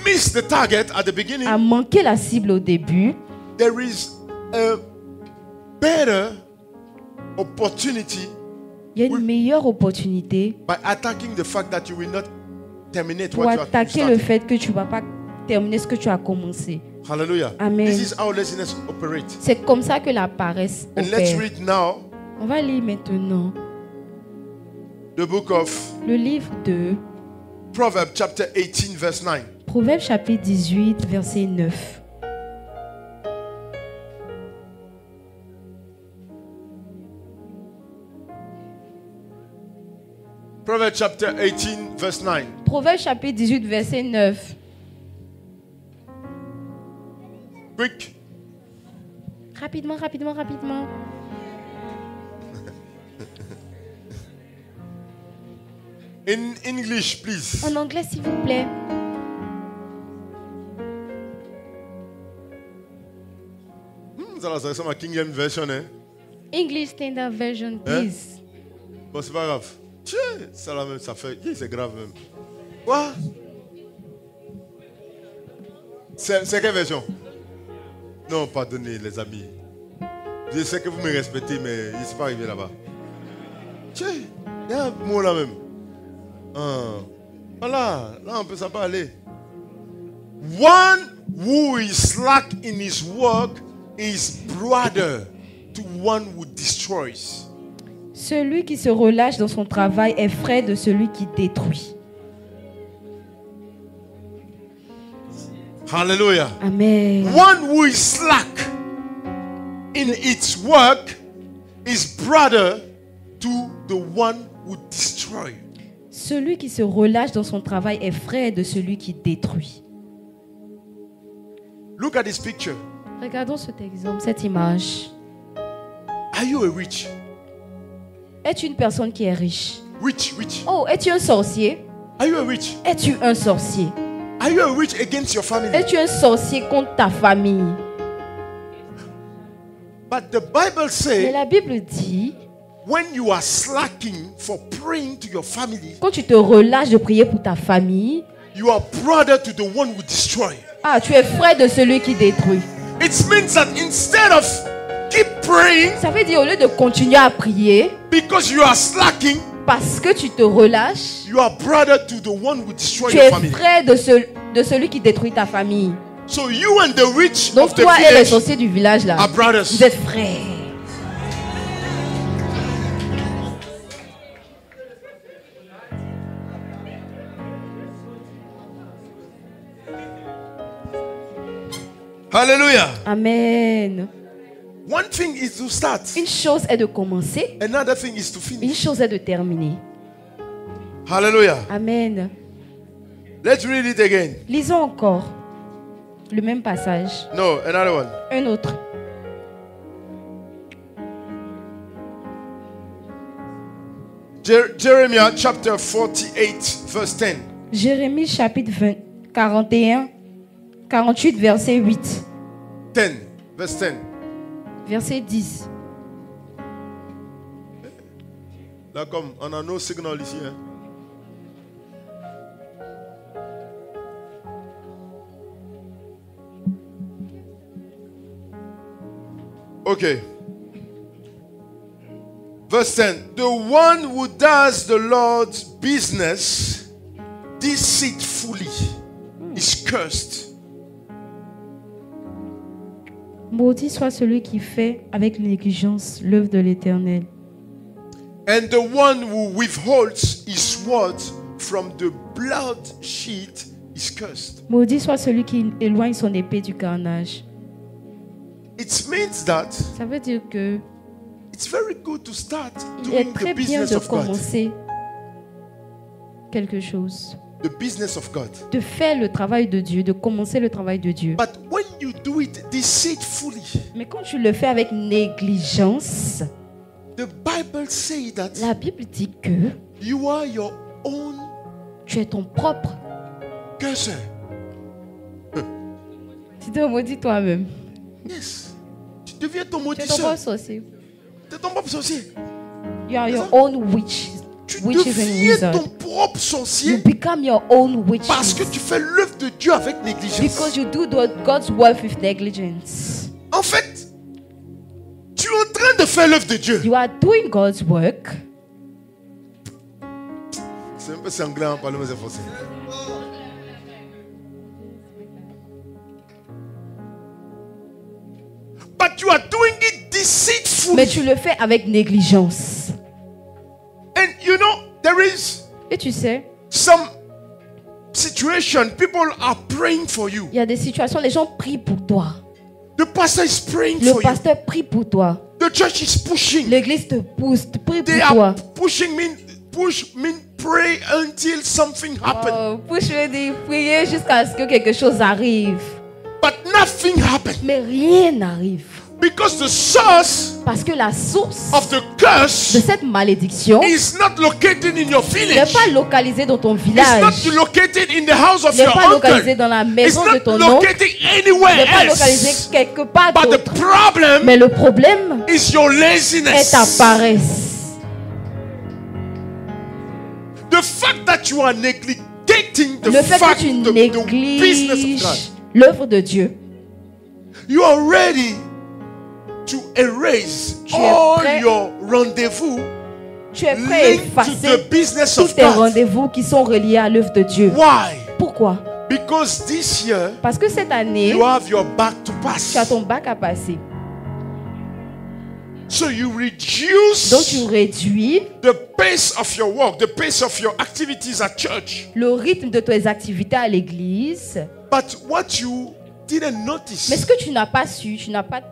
missed the target at the beginning, a manqué la cible au début, there is a better opportunity il y a une meilleure opportunité by attacking the fact that you will not terminate pour what you have attaquer le started. fait que tu ne vas pas terminer ce que tu as commencé. Hallelujah. Amen. This is how laziness operates. C'est comme ça que la paresse And let's opère. read now On va lire maintenant the book of le livre de Proverbs chapter 18 verse 9. Proverbe chapitre 18, verset 9. Proverbs chapter 18 verse 9. Proverbe chapitre 18, verset 9. Quick. Rapidement, rapidement, rapidement. In English, please. En anglais, s'il vous plaît. Ça là, ça ressemble à King James Version, hein? English Standard Version, please. Bon, c'est pas grave. Tchè, ça là même, ça fait. C'est grave même. Quoi? C'est quelle version? Non, pardonnez, les amis. Je sais que vous me respectez, mais je ne suis pas arrivé là-bas. Tchè, il y a un mot là même. Ah. Voilà, là, on peut ça pas aller. One who is slack in his work is brother to one who destroys. Celui qui se relâche dans son travail est frère de celui qui détruit. Hallelujah. Amen. One who is slack in its work is brother to the one who destroys. Celui qui se relâche dans son travail est frère de celui qui détruit. Look at this picture. Regardons cet exemple, cette image. Are you a witch? Es-tu une personne qui est riche? Witch. Oh, es-tu un sorcier? Are you a witch? Es-tu un sorcier? Are you a witch against your family? Es-tu un sorcier contre ta famille? But the Bible Mais says la Bible dit, when you are slacking for praying to your family, quand tu te relâches de prier pour ta famille, you are brother to the one who destroys. tu es frère de celui qui détruit. It means that instead of keep praying Ça veut dire au lieu de continuer à prier, because you are slacking, parce que tu te relâches, you are brother to the one who destroys tu your es family. frère de celui qui détruit ta famille. So you and the witch Donc of the toi et les village sorciers du village là, are brothers. vous êtes frères. Hallelujah. Amen. One thing is to start. Une chose est de commencer, Another thing is to une finish. chose est de terminer. Hallelujah. Amen. Let's read it again. Lisons encore le même passage. No, another one. Un autre. Jeremiah chapter 48 verse 10. Jérémie chapitre 48 verset 8. 10 verse 10. Verset 10. Là comme on a no signal ici. Hein? Okay. Verse 10. The one who does the Lord's business deceitfully is cursed. Maudit soit celui qui fait avec négligence l'œuvre de l'Éternel. And the one who withholds his word from the bloodshed is cursed. Maudit soit celui qui éloigne son épée du carnage. It means that Ça veut dire que it's very good to start il est doing très the bien business de of God. commencer quelque chose, The business of God. de faire le travail de Dieu, de commencer le travail de Dieu. But when you do it deceitfully, Mais quand tu le fais avec négligence, the Bible says that la Bible dit que you are your own tu es ton propre. cursor. Tu te maudis toi-même. Yes. Tu deviens ton Tu es ton propre maudisseur. sorcier. Tu es ton propre sorcier. You are your own witch. Tu Witches and deviens ton wizards. propre You sorcier become your own witch. parce que tu fais l'œuvre de Dieu avec négligence. Because you do God's work with negligence. En fait, tu es en train de faire l'œuvre de Dieu. You are doing God's work. C'est un peu sanglant en parlant aux français. But you are doing it deceitfully. Mais tu le fais avec négligence. And you know, there is Et tu sais, some situation, people are praying for you. il y a des situations, les gens prient pour toi. The pastor is praying Le for pasteur prie pour toi. you. The church is pushing. L'église te pousse, te prie They pour toi. are push me, pray until something happens. Oh, push veut dire prier jusqu'à ce que quelque chose arrive. But nothing happens. Mais rien n'arrive. Because the source Parce que la source of the de curse cette malédiction is not located in your n'est village. pas localisée dans ton It's village. not located in the house of N'est your pas localisée uncle. dans la It's maison de not ton oncle. located anywhere N'est pas localisée else. quelque part But the d'autre. problem Mais le problème is your est laziness. ta paresse. The fact that you are neglecting the Le fait que fact, tu the business of négliges God. l'œuvre de Dieu. You are ready to erase Tu es all prêt. your rendezvous Tu es prêt à linked to effacer the business tous of tes God. rendez-vous qui sont reliés à l'œuvre de Dieu. Why? Pourquoi? Because this year, Parce que cette année, you have your back to tu as pass. ton bac à passer. So you Donc reduce tu réduis the pace of your work, the pace of your activities at church. le rythme de tes activités à l'église. But what you didn't Mais notice ce que tu n'as pas su, tu n'as pas...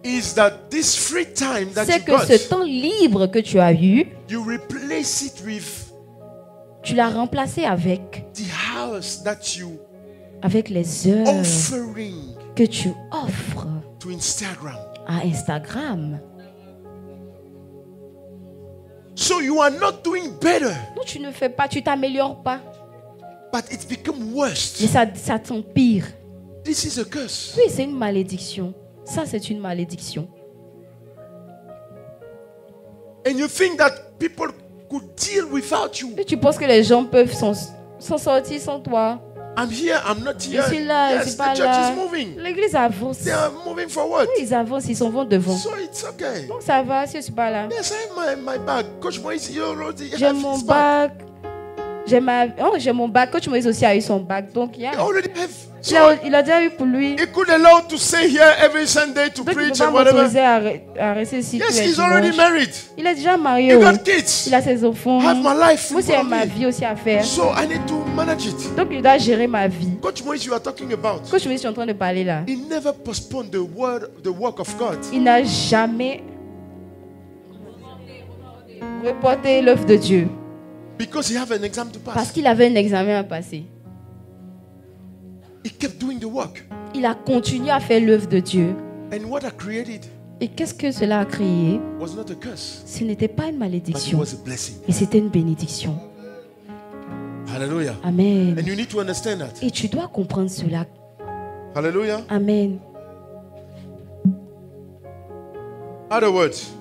is that this free time that C'est you que got, ce temps libre que tu as eu, you replace it with tu l'as remplacé avec the hours that you les heures offering que tu offres to Instagram. à Instagram. So you are not doing better, Donc tu ne fais pas, tu t'améliores pas. but it's become worse. Mais ça t'empire. This is a curse. Oui, c'est une malédiction. Ça, c'est une malédiction. And you think that people could deal without you. Et tu penses que les gens peuvent s'en sortir sans toi. I'm here, I'm not Je here. suis là, je Yes, suis the pas church là. is moving. L'église avance. They are moving forward. Oui, ils avancent, ils s'en vont devant. So it's okay. Donc ça va, si je suis pas là. Yes, I have my bag. Coach Moïse, you already J'ai have mon his bag. bac. J'ai mon bac. Coach Moïse aussi a eu son bac. Donc il y a... You already have. So il a déjà eu pour lui. he could allow to stay here every Sunday to Donc il ne peut preach pas and whatever. m'autoriser à rester ici tous Yes, les he's already dimanches. married. Il est déjà marié. He Oh. got kids. Il a ses enfants. Have my life. Moi in aussi, j'ai front of ma me. vie aussi à faire. So I need to manage it. Donc il doit gérer ma vie. Coach Moïse, you are talking about. Coach Moïse, je suis en train de parler là. He never postponed the work of God. Il n'a jamais reporté l'œuvre de Dieu. Because he have an exam to Parce pass. qu'il avait un examen à passer. He kept doing the work. Il a continué à faire l'œuvre de Dieu. And what I created Et qu'est-ce que cela a créé? was not a curse, Ce n'était pas une but it malédiction, was a blessing. mais c'était une bénédiction. Hallelujah. Amen. And you need to understand that. Et tu dois comprendre cela. Hallelujah. Amen. Other words.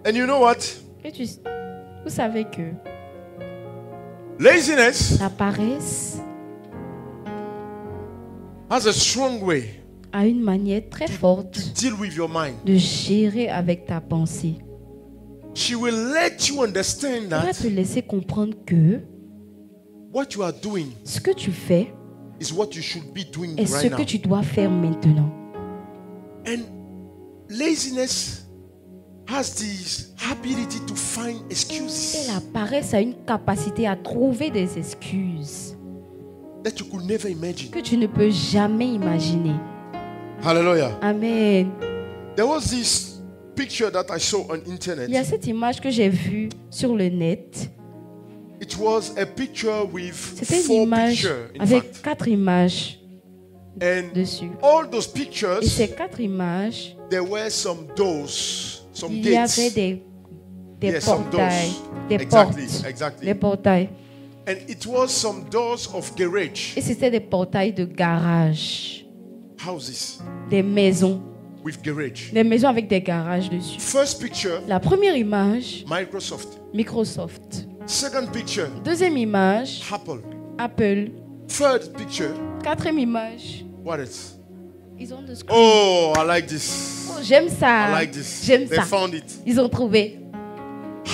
And you know what? Et vous savez que Laziness la paresse has a strong way a une manière très forte to deal with your mind. de gérer avec ta pensée. She will let you understand Elle va that te laisser comprendre que what you are doing ce que tu fais is what you should be doing est ce right que now. tu dois faire maintenant. And laziness has this ability to find Et excuses la paresse a une capacité à trouver des excuses that you could never imagine. que tu ne peux jamais imaginer. Hallelujah. Amen. There was this picture that I saw on internet. Il y a cette image que j'ai vue sur le net. It was a picture with C'était une 4 image pictures, in avec fact. 4 images And dessus. all those Et pictures, ces 4 images, there were some doors, some il y avait gates. des Yes, some portails, doors. des Exactly, portes, exactly. des portails. And it was some doors of garage Et c'était des portails de garage, houses des maisons, with garage. des maisons avec des garages dessus. First picture, La première image, Microsoft. Microsoft. Second picture, Deuxième image, Apple. Apple. Third picture, Quatrième image, what else? ils ont des Oh, I like this. Oh, j'aime ça. I like this. J'aime They ça. found it. Ils ont trouvé.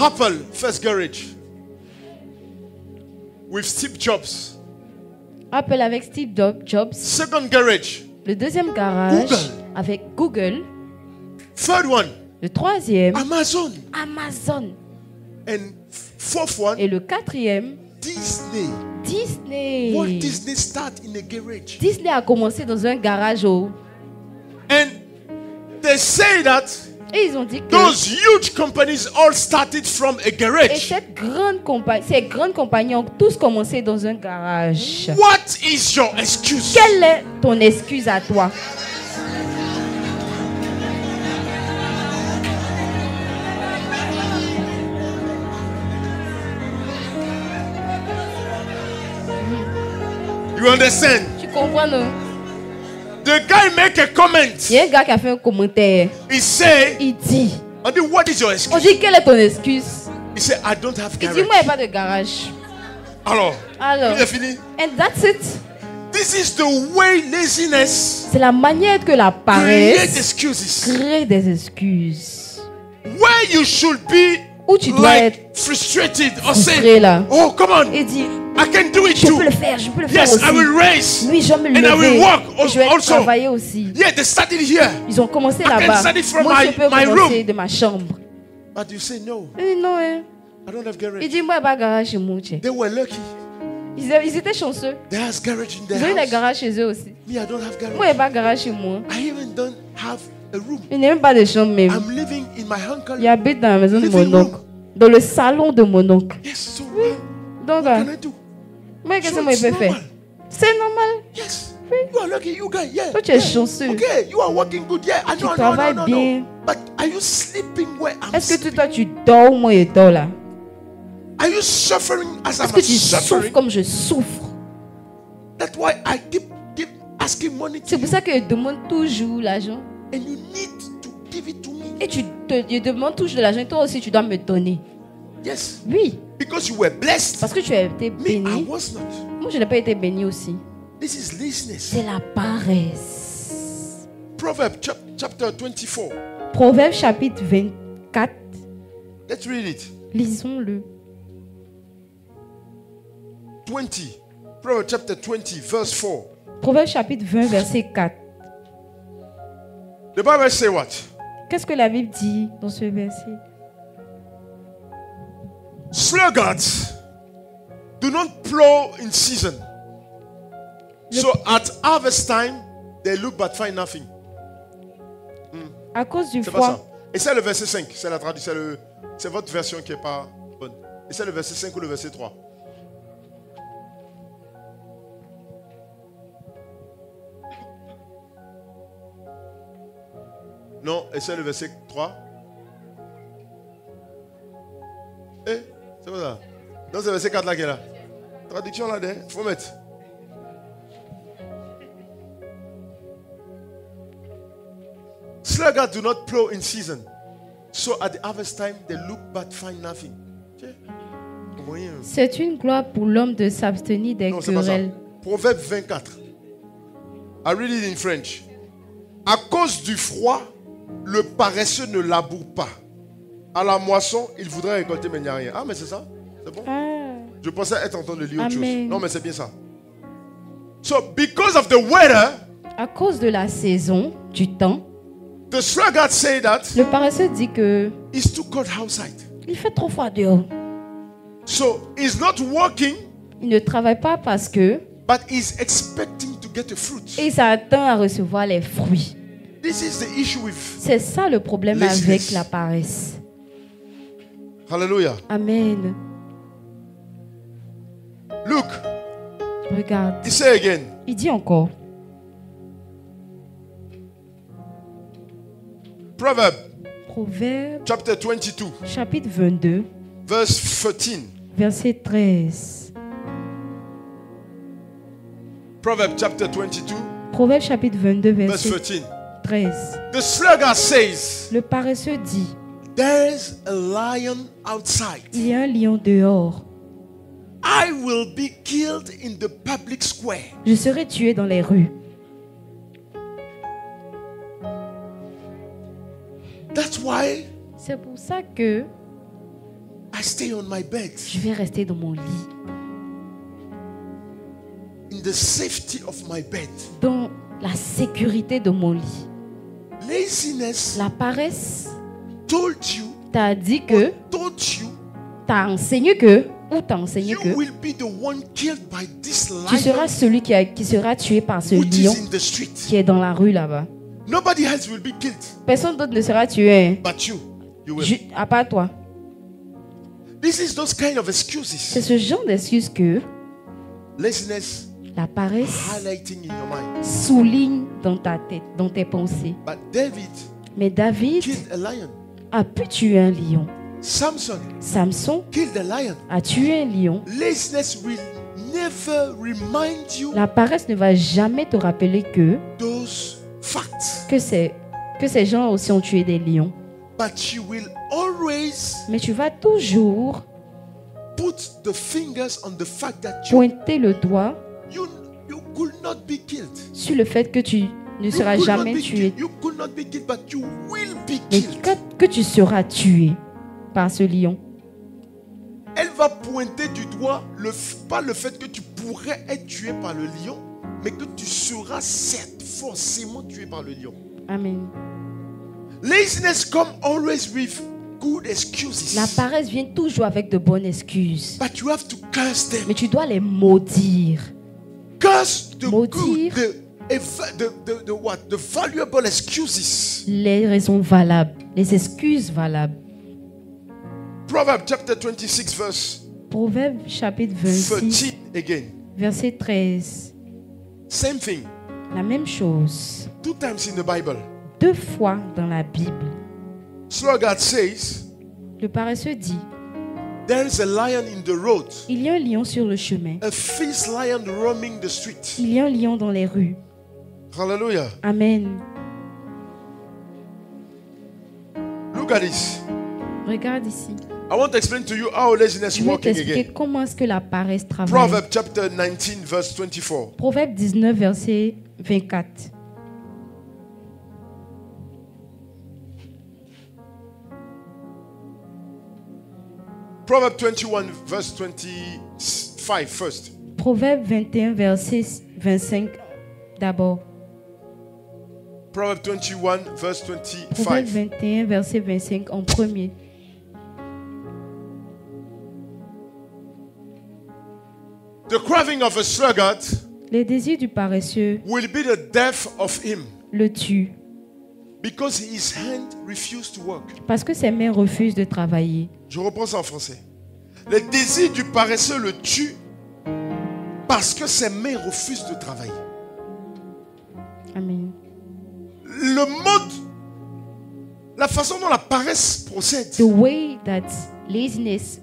Apple, first garage. With Steve Jobs. Apple avec Steve Jobs. Second garage. Le deuxième garage Google. avec Google. Third one, Le troisième, Amazon. Amazon. And fourth one, Et le quatrième, Disney. Disney. Walt Disney start in a garage. Disney a commencé dans un garage. And they say that Et ils ont dit que those huge companies all started from a et garage. ces grandes compagnies ont tous commencé dans un garage. What is your excuse? Quelle est ton excuse à toi? You understand? Tu comprends, non? The guy make a comment. Il y a un gars qui a fait un commentaire. He say, Il dit, I mean, what is your on excuse? dit, quelle est ton excuse? He said, I don't have Il dit, garage. moi, il n'y a pas de garage. Alors, Alors, il a fini. and that's it. This This is the way laziness C'est la manière que la creates paresse excuses. crée des excuses. Where you should be Où tu dois être like frustrated or frustré say, là. oh, come on, Et dire, I can do it je too. peux le faire, je peux le faire Yes, aussi. I will raise. Oui, je vais me And I will lever. walk Et je vais also. travailler aussi. Yeah, they started here. Ils ont commencé I can là-bas. start it from Moi, je peux my commencer room. de ma chambre. But you say, no, Et non, hein. I don't have Il garage. dit, moi, pas garage chez moi. They were lucky. Ils étaient chanceux. They has garage in their Ils ont eu des house. garages chez eux aussi. Me, I don't have garage. Moi, il n'y a pas de garage chez moi. I even don't have a room. Il n'y a même pas de chambre même. I'm living in my uncle. Il habite dans la maison de Living mon oncle. room. Dans le salon de mon oncle. Yes, so Donc, what can I do? moi, qu'est-ce So que moi, je it's peux faire? normal. C'est normal. Yes. You are lucky, you guys. Yeah. Toi, tu es yeah. chanceux. Okay, you are working good. Yeah, I Tu know, I know, travailles no. bien. But are you sleeping where I'm Est-ce que sleeping? toi, tu dors ou moi, je dors là? Are you suffering as Est-ce I'm que tu souffres suffering? comme je souffre? That's why I keep asking money to C'est pour you. ça que je demande toujours l'argent. And you need to give it to me. Et je demande toujours de l'argent. Et toi aussi, tu dois me donner. Yes. Oui. Because you were blessed. Parce que tu as été Me, I béni. was not. Moi, je n'ai pas été béni aussi. This is laziness. C'est la paresse. Proverbs chapter 24. Proverbe chapitre 24. Let's read it. Lisons-le. 20. Proverbs chapter 20, verse 4. Proverbe chapitre 20, verset 4. The Bible say what? Qu'est-ce que la Bible dit dans ce verset? Sluggards do not plow in season. So at harvest time, they look but find nothing. À cause du C'est pas froid. ça. Et c'est le verset 5. C'est la traduction. C'est votre version qui n'est pas bonne. Et c'est le verset 5 ou le verset 3. Non, et c'est le verset 3. Eh, c'est quoi ça? Non, c'est le verset 4 là qui est là. Traduction là, il faut mettre. Sluggards do not plow in season. So at the harvest time, they look but find nothing. Tiens. Moyen. C'est une gloire pour l'homme de s'abstenir des Non, c'est pas ça. querelles. Proverbe 24. I read it in French. À cause du froid, le paresseux ne laboure pas. À la moisson, il voudrait récolter, mais il n'y a rien. Ah, mais c'est ça? C'est bon? Ah, Je pensais être en train de lire autre chose. Amen. Non, mais c'est bien ça. So, because of the weather, à cause de la saison, du temps, the sluggard say that le paresseux dit que it's too cold outside. il fait trop froid dehors. So, he's not working, Il ne travaille pas parce que but he's expecting to get a fruit. et il s'attend à recevoir les fruits. This is the issue with. C'est ça le problème Laziness. avec la paresse. Hallelujah. Amen. Look, Regarde. he say again. Il dit encore. Proverb Proverbe chapter 22, chapitre 22, verse 13. verset 13. Proverb chapter 22, Proverbe chapitre 22, verse verset 13. 13. The sluggard says, Le paresseux dit, there's a lion outside. il y a un lion dehors. I will be killed in the public square. Je serai tué dans les rues. That's why C'est pour ça que I stay on my bed je vais rester dans mon lit. in the safety of my bed. Dans la sécurité de mon lit. Laziness La paresse told you, t'a dit que, told you, t'a enseigné que, ou t'a enseigné you que will be the one killed by this tu seras lion celui qui sera tué par ce which lion is in the street. qui est dans la rue là-bas. Nobody else will be killed Personne d'autre ne sera tué, hein. but you. You will. À part toi. This is those kind of C'est excuses. ce genre d'excuse que Laziness la paresse highlighting in your mind. souligne dans ta tête, dans tes pensées. But David Mais David killed a lion. a pu tuer un lion. Samson Samson killed a lion. a tué un lion. Laziness will never remind you La paresse ne va jamais te rappeler those facts. que ces gens aussi ont tué des lions. But you will always Mais tu vas toujours put the fingers on the fact that you, pointer le doigt you You could not be killed. sur le fait que tu ne seras You could not jamais be tué, killed. You could not be killed, but you will be mais killed. que tu seras tué par ce lion. Elle va pointer du doigt pas le fait que tu pourrais être tué par le lion, mais que tu seras forcément tué par le lion. Amen. Laziness comes always with good excuses. La paresse vient toujours avec de bonnes excuses. But you have to curse them. Mais tu dois les maudire. Curse the Maudire. good, the valuable excuses. Les raisons valables, les excuses valables. Proverbs chapter 26 verse Proverbe chapitre 26, 13 again. verset 13. Same thing. La même chose. 2 times in the Bible. 2 fois dans la Bible. Sluggard says, Le paresseux dit, there is a lion in the road, il y a un lion sur le chemin. a fierce lion roaming the street. Il y a un lion dans les rues. Hallelujah. Amen. Look at this. Regarde ici. I want to explain to you how laziness Je vais working t'expliquer again. comment est-ce que la paresse travaille. Proverbs chapter 19 verse 24. Proverbe 19, verset 24. Proverbs 21 verse 25 first. Proverbe 21, verset 25 d'abord. Proverbs 21 verse Proverbe 25. 21, verset 25 en premier. The craving of a sluggard Les désirs du paresseux will be the death of him, le tuent because his hand refused to work. parce que ses mains refusent de travailler. Je reprends ça en français. Les désirs du paresseux le tuent parce que ses mains refusent de travailler. Amen. Le mode, la façon dont la paresse procède, The way that laziness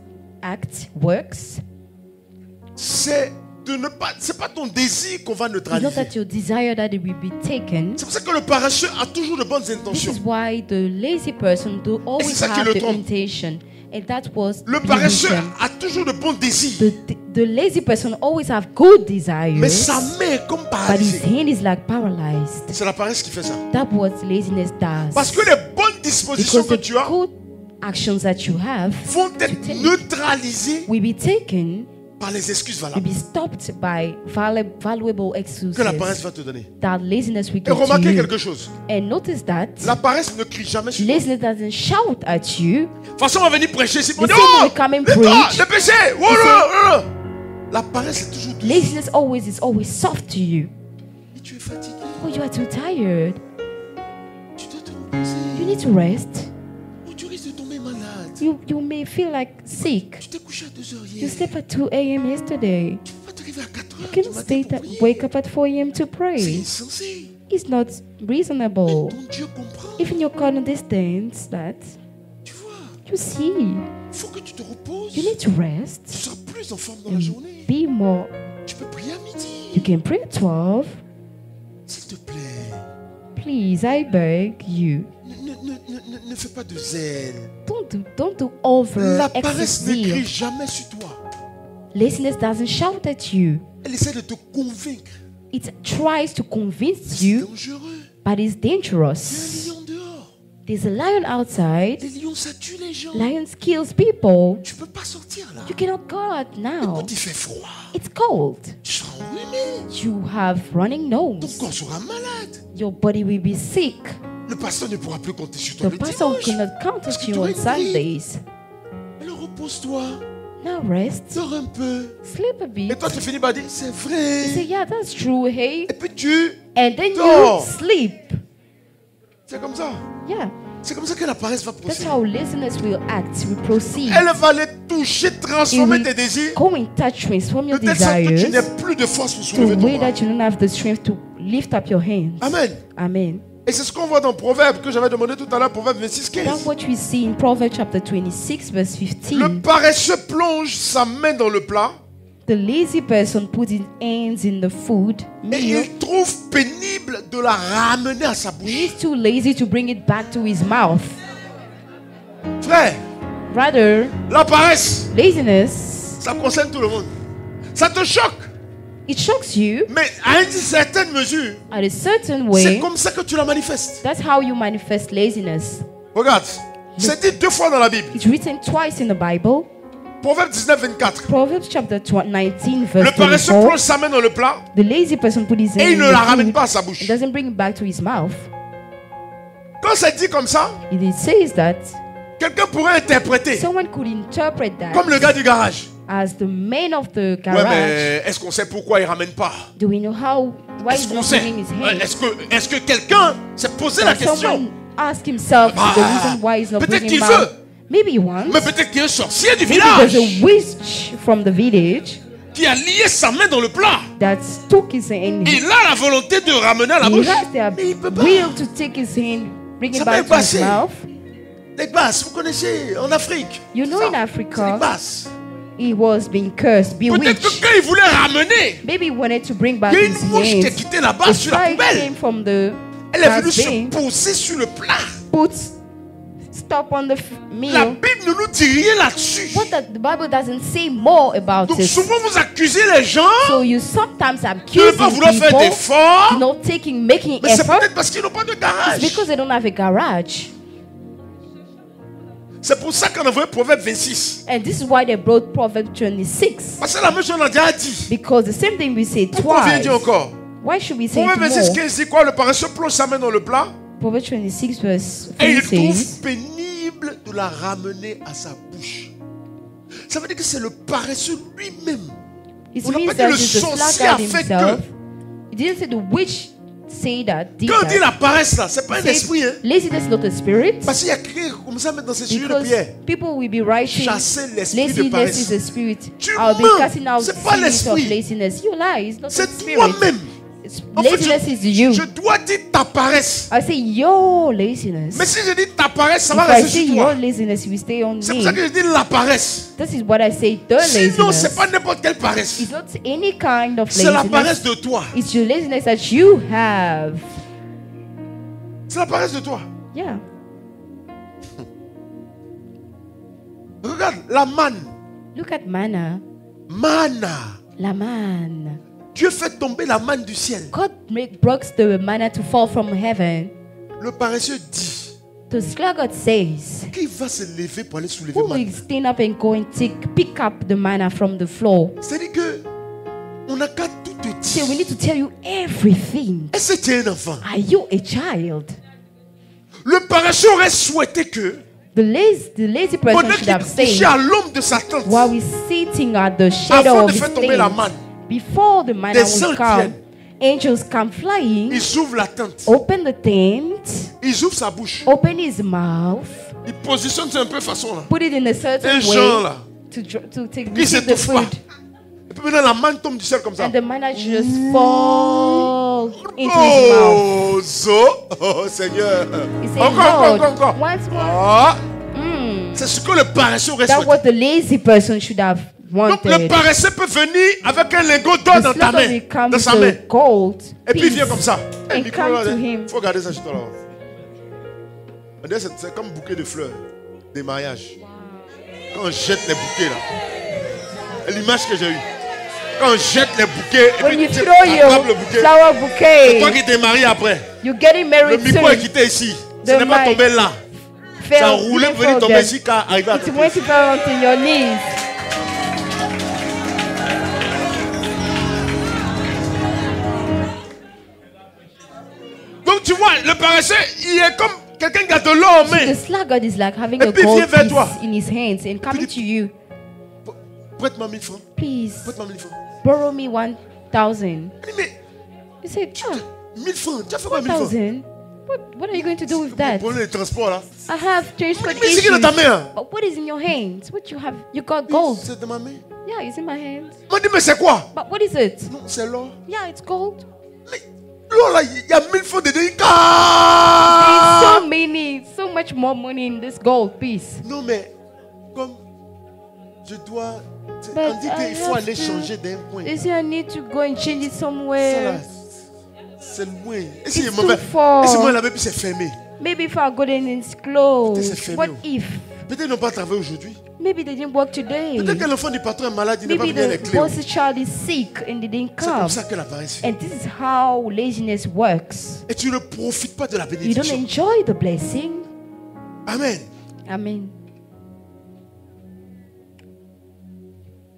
works c'est de ne pas, c'est pas ton désir qu'on va is not neutraliser. that your desire that it will be taken. C'est pour ça que le paresseux a toujours de bonnes This intentions. is why the lazy person do always ça qui have le the trompe. intention, and that was Le the paresseux illusion. a toujours de bons désirs, The lazy person always have good mais desires, sa main est comme but his paralysée. hand is like paralyzed. C'est la paresse qui fait ça. That what laziness does. Parce que les bonnes dispositions Because que the tu as good actions that you have vont être take neutralisées will be taken, par les excuses will valables be stopped by valuable excuses que la paresse va te donner. that laziness will Et give to remarquez you. quelque chose. And notice that La paresse ne crie jamais sur toi. laziness doesn't shout at you. De toute façon, on va venir prêcher ici. On dit, The same oh, way come and lève-toi, preach. dépêchez. Oh, oh, oh. La paresse est toujours douce. Laziness is always soft to you. Et tu es fatigué. Oh, you are too tired. Tu dois te reposer. You need to rest. Ou tu risques de tomber malade. You may feel like sick. Tu t'es couché à 2 heures You hier. slept at 2 a.m. yesterday. Tu peux pas te réveiller à 4 You heures du can matin stay pour that, prier. wake up at 4 a.m. to C'est pray. insensé. It's not reasonable. Ton Dieu comprend. Even your God understands that. Tu vois, You see, il faut que tu te reposes. you need to Tu rest. seras plus en forme dans la journée. Be more. Tu peux prier à midi. You can pray at 12. S'il te plaît, Please, I beg you. ne fais pas de zèle. Don't do over La paresse ne excessive. crie jamais sur toi. Laziness doesn't shout at you. Elle essaie de te convaincre. It tries to convince C'est you, dangereux. but it's Il y a un dangerous. lion dehors. There's a lion outside. Les lions, ça tue les gens. Lions kills people. Tu peux pas sortir là. You cannot go out now. Quand il fait froid, It's cold. tu seras enrhumé. You have running Ton nose. corps sera malade. Your body will be sick. Le pasteur ne pourra plus compter sur toi The le pastor dimanche. cannot count Parce on que you tu on auras une grippe. Sundays. Alors repose-toi. Now rest. Dors un peu. Sleep a bit. Et toi, tu finis par dire, c'est You say, vrai. yeah, that's true, hey. Et puis tu... And then you Dors. sleep. C'est comme ça. Yeah. C'est comme ça que la paresse va That's procéder. how laziness will act, will proceed. Elle va les toucher, transformer It tes will désirs. go in touch, transform your De telle sorte que tu desires n'aies plus de force pour to soulever a ton way bras. that you don't have the strength to lift up your hands. Amen. Amen. Et c'est ce qu'on voit dans Proverbe que j'avais demandé tout à l'heure, Proverbe 26, That's 15. what we see in Proverbs chapter 26, verse 15. Le paresseux plonge sa main dans le plat The lazy person puts his hands in the food et meal. il trouve pénible de la ramener à sa bouche. He's too lazy to bring it back to his mouth. Frère, Rather, la paresse, laziness, ça concerne tout le monde. Ça te choque. It shocks you. Mais à une certaine mesure, At a certain c'est way, comme ça que tu la manifestes. that's how you manifest laziness. Regarde, c'est dit 2 fois dans la Bible. It's written twice in the Bible. Proverbe 19, 24. Proverbs chapter 19, Le verse paresseux 24. plonge sa main dans le plat The lazy person put his hand et il in ne la the ramène food pas à sa and bouche. doesn't bring it back to his mouth. Quand c'est dit comme ça, It says that quelqu'un pourrait interpréter someone could interpret that comme le gars du garage. as the man of the Ouais, garage. mais est-ce qu'on sait pourquoi il ramène pas? Do we know why Est-ce he's qu'on not sait? bringing his hand? Est-ce que quelqu'un s'est posé la Does question? someone ask himself the reason why he's not Peut-être bringing qu'il him out? veut. Maybe he wants. Mais peut-être qu'il y a un sorcier du Maybe there's village a witch from the village qui a lié sa main dans le plat. that took his hand. Il a la volonté de ramener à la He bouche. has the Mais il peut pas. will to take his hand, bring Ça it peut back to his passer. mouth. Les basses, vous connaissez, en Afrique. You know, Ça, in c'est Africa, les basses. he was being cursed, Peut-être bewitched. que quand il voulait ramener, Maybe he wanted to bring back il y a his une mouche qui a hands. quitté la The base sur la fly poubelle. came from the Elle est venue trash se bin, poser sur le plat. put stop on the La meal. Bible ne nous dit rien là-dessus. What the Bible doesn't say more about Donc it. souvent vous accusez les gens So you sometimes de ne accuse pas vouloir faire people d'efforts. not making Mais c'est effort. peut-être parce qu'ils n'ont pas de It's garage. because they don't have a garage. C'est pour ça qu'on a envoyé Proverbe 26. And this is why they brought Proverbs 26. Parce que la même chose on a déjà dit. Because the same thing we say Pourquoi on vient twice. dire encore? Why should we say Proverbe it 26, more? 15 dit quoi? Le paresseux plonge sa main dans le plat Proverbs 26 verse et 3 il trouve says, pénible de la ramener à sa bouche. Ça veut dire que c'est le paresseux lui-même. it On n'a means pas dit that le it's the sorcier a sluggard fait himself. It didn't say the witch say that, did Quand on dit that. la paresse là, c'est pas un It says esprit. Hein? laziness is not a spirit. Parce qu'il y a écrit comme ça maintenant c'est sur de Because prière. people will be writing Chasser l'esprit de laziness paresse. is a spirit. Tu I'll be mens. casting out C'est pas spirits of l'esprit. laziness. You lie, it's not a C'est spirit. toi-même. En fait, Laziness is you. je dois dire ta paresse. I say your laziness. Mais si je dis ta paresse, ça If va I rester say sur your toi. laziness, you will stay on C'est me. pour ça que je dis la paresse. This is what I say, the Sinon, c'est laziness. pas n'importe quelle paresse. It's not any kind of C'est la laziness. paresse de toi. It's your laziness that you have. C'est la paresse de toi. Yeah. Regarde, la manne. Look at manna. Manna. La manne. Dieu fait tomber la manne du ciel. God broke the manna to fall from heaven. Le paresseux dit The sluggard says, qu'il va se lever pour aller soulever who manne. will stand up and go and pick up the manna from the floor? C'est-à-dire que on n'a qu'à tout te So we dire. need to tell you everything. Est-ce que tu es un enfant? Are you a child? Le paresseux aurait souhaité que The lazy person pendant should have qu'il said, touchait à l'ombre de sa tente, while we're sitting at the shadow avant of de his faire tomber la tent, manne, before the manna des will anges come, viennent. angels come flying, ils ouvrent la tente, open the tent, ils ouvrent sa bouche, open his mouth, ils positionnent un peu façon là. put it in a certain Un genre way là. to take Qui receive the s'étouffe pas. food, Et puis maintenant la manne tombe du ciel comme ça. and the manna just fall into his mouth. Oh, zo. Oh Seigneur. He said, Encore, Lord, encore, encore. once more. Ah, Mm. c'est ce que le paresseux aurait That's souhaité. what the lazy person should have Donc le wanted. paresseux peut venir avec un lingot d'or The dans ta sluggard main, will come dans sa main. with gold Et puis il vient piece comme ça. Eh, and micro, come là, to hein. him. Faut regarder ça chez toi là. On dirait que c'est comme bouquet de fleurs, des mariages. Quand on jette les bouquets là. L'image que j'ai eue. Quand on jette les bouquets et When puis you tu throw attrapes le your bouquet. flower C'est toi bouquet, qui t'es marié après. you're getting Le married micro est soon. quitté ici. Ce The n'est pas mic tombé là. Ça a Fell roulé pour venir before tomber them. ici quand arrivé à It ton went to fall onto your knees. Donc tu vois, le paresseux, il est comme quelqu'un qui a de l'or en The main. sluggard is like having Et a puis gold vient vers piece toi. in his hands and coming to you. Prête-moi 1000 francs. Please Prête-moi 1000 francs. borrow me 1,000. Il dit, mais He said, 1000 francs, tu as fait quoi 1000 francs? 1,000? What are you going to do with that? Pour les transports là. I have transport Mais c'est qui dans ta issues. main? But what is in your hands? What you have? You got gold. C'est dans ma main. Yeah, it's in my hands. Il m'a dit, mais c'est quoi? But what is it? Non, c'est l'or. Yeah, it's gold. Mais l'or là, il y a 1000 francs dedans. There's so much more money in this gold piece. Non, mais comme je dois. But On dit I qu'il faut have aller to- changer d'un point. They say I need to go and change it Ça là, somewhere. c'est loin. Et si It's mauvais. too far. Et si moi là-bas, puis c'est fermé. Maybe if I go there and it's closed. C'est fermé, What oh. if Peut-être qu'ils n'ont pas travaillé aujourd'hui. Maybe they didn't work today. Peut-être que l'enfant du patron est malade, il n'a pas Maybe venu les the clés. boss's child is sick and they didn't C'est comme come. ça que la paresse fait. And this is how laziness works. Et tu ne profites pas de la You don't bénédiction. enjoy the blessing. Amen. Amen.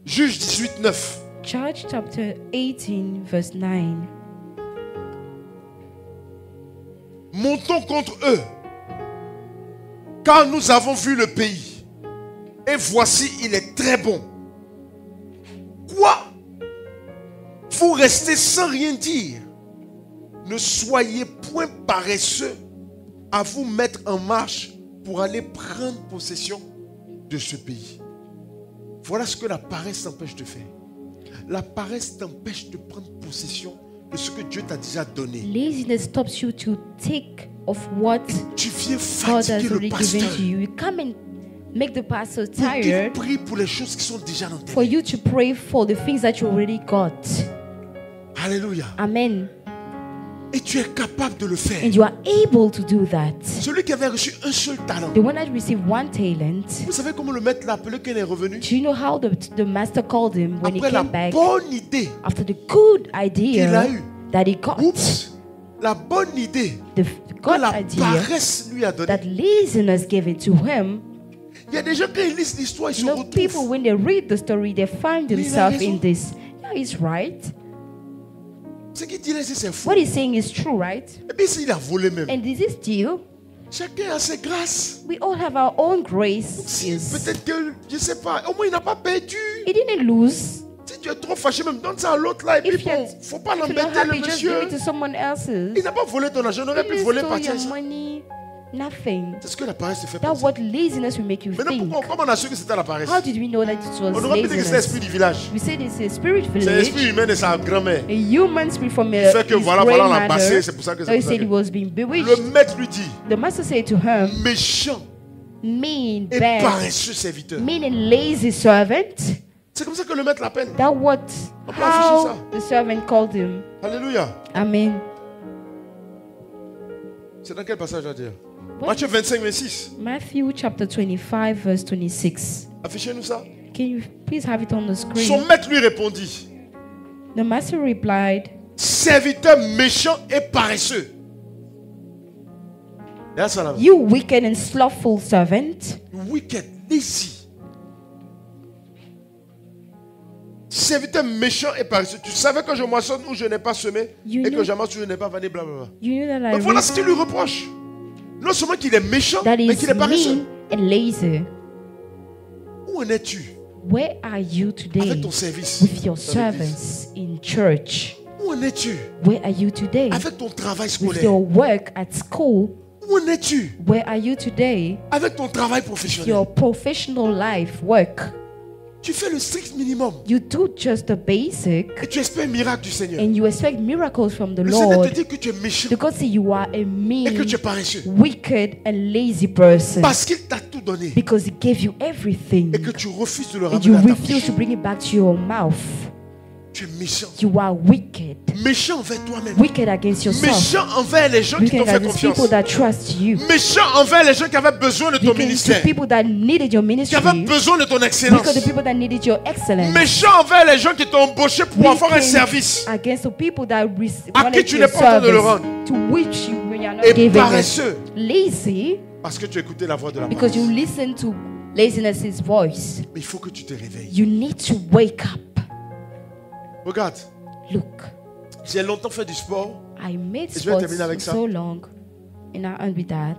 Juge 18, 9. Judge chapter 18, verse 9. Montons contre eux, car nous avons vu le pays. Et voici, il est très bon. Quoi? Vous restez sans rien dire. Ne soyez point paresseux à vous mettre en marche pour aller prendre possession de ce pays. Voilà ce que la paresse t'empêche de faire. La paresse t'empêche de prendre possession de ce que Dieu t'a déjà donné. Laziness stops you to take of what Tu viens God has fatiguer le already given pasteur. to you. You come and make the pastor Pour qu'il tired prie pour les choses qui sont déjà dans tes for mains. you to pray for the things that you already got. Alléluia. Amen. Et tu es capable de le faire. And you are able to do that. Celui qui avait reçu un seul talent. The one that received one talent, Vous savez comment le maître l'a appelé quand il est revenu? do you know how the master called him when he Après la came back? bonne idée After the good qu'il a idea eue. that he got, Oups. La bonne idée the que good la idea paresse lui a donnée. that laziness gave it to him. Il y a des gens qui lisent l'histoire, ils se You know, people, retrouvent. when they read the story, they find Mais il a themselves raison. in this. Yeah, he's right. Ce qu'il dit là, c'est fou. What he's saying is true, right? Et puis s'il a volé même. And this is still, Chacun a ses grâces. we all have our own grace. Si, peut-être que, je ne sais pas, au moins il n'a pas perdu. He didn't lose. Si tu es trop fâché, même donne ça à l'autre là. Et puis If bon, you're, faut pas if you're not l'embêter le happy, just give monsieur. it to someone else's. Il n'a pas volé ton argent, on aurait He pu didn't voler steal partir. your money. Nothing. C'est ce que la paresse te fait That's penser. what laziness will make you Maintenant, think. pourquoi, comment on a su que c'était la paresse? How did we know that it was On aurait pu dire que c'est l'esprit laziness? du village. We said it's a spirit C'est village, l'esprit humain de sa grand-mère. a human spirit from Il a fait que his voilà, on l'a grandmother. bassé, c'est pour ça que So he c'est pour ça said he que... was being bewitched. Le maître lui dit, The master said to him, méchant mean, et bad, paresseux serviteur. mean and lazy servant. C'est comme ça que le maître l'appelle. That what On peut afficher how ça. the servant called him. Alléluia. Amen. C'est dans quel passage à dire? What Matthieu 25, 26. Matthew chapter 25 verse 26. Affichez-nous ça. Can you please have it on the Son screen? maître lui répondit, The master replied, serviteur méchant et paresseux. Et là, ça là. you wicked and slothful servant. Wicked, lazy. Serviteur méchant et paresseux. Tu savais que je moissonne où je n'ai pas semé You et que know- j'amasse où je n'ai pas vanné, blablabla. You know that I Donc voilà read ce qu'il lui reproche. Non seulement qu'il est méchant, that mais is qu'il est paresseux. mean and lazy. Où en es-tu Where are you today avec ton service with your dans l'église? servants in church? Où en es-tu Where are you today avec ton travail with scolaire? your work at school? Où en es-tu Where are you today avec ton travail with professionnel? your professional life work? Tu fais le strict minimum You do just the basic et tu espères un miracle du Seigneur. and you expect miracles from the Le Seigneur Lord te dit que tu es méchant because you are a et que tu es mean, paresseux. wicked, and lazy person Parce qu'il t'a tout donné because He gave you everything et que tu refuses de le and ramener you à ta refuse bouche. to bring it back to your mouth. Tu es méchant. You are wicked. Méchant envers toi-même. Wicked against yourself. Méchant envers les gens qui Wicked t'ont fait against people confiance. that trust you. Méchant envers les gens qui avaient besoin de ton Wicked to ministère. people that needed your Qui ministry. avaient besoin de ton excellence. Wicked to people that needed your excellence. Méchant envers les gens qui t'ont embauché pour avoir un Wicked service. against the people that À qui wanted tu your n'es pas en train de le service, rendre. to which you are not Et giving it. paresseux. Lazy Parce que tu écoutais la voix de la because you parole. listen to laziness's voice. Mais il faut que tu te réveilles. You need to wake up. Regarde, Look, j'ai longtemps fait du sport. I made je vais sports terminer avec for ça. so long, and I end with that.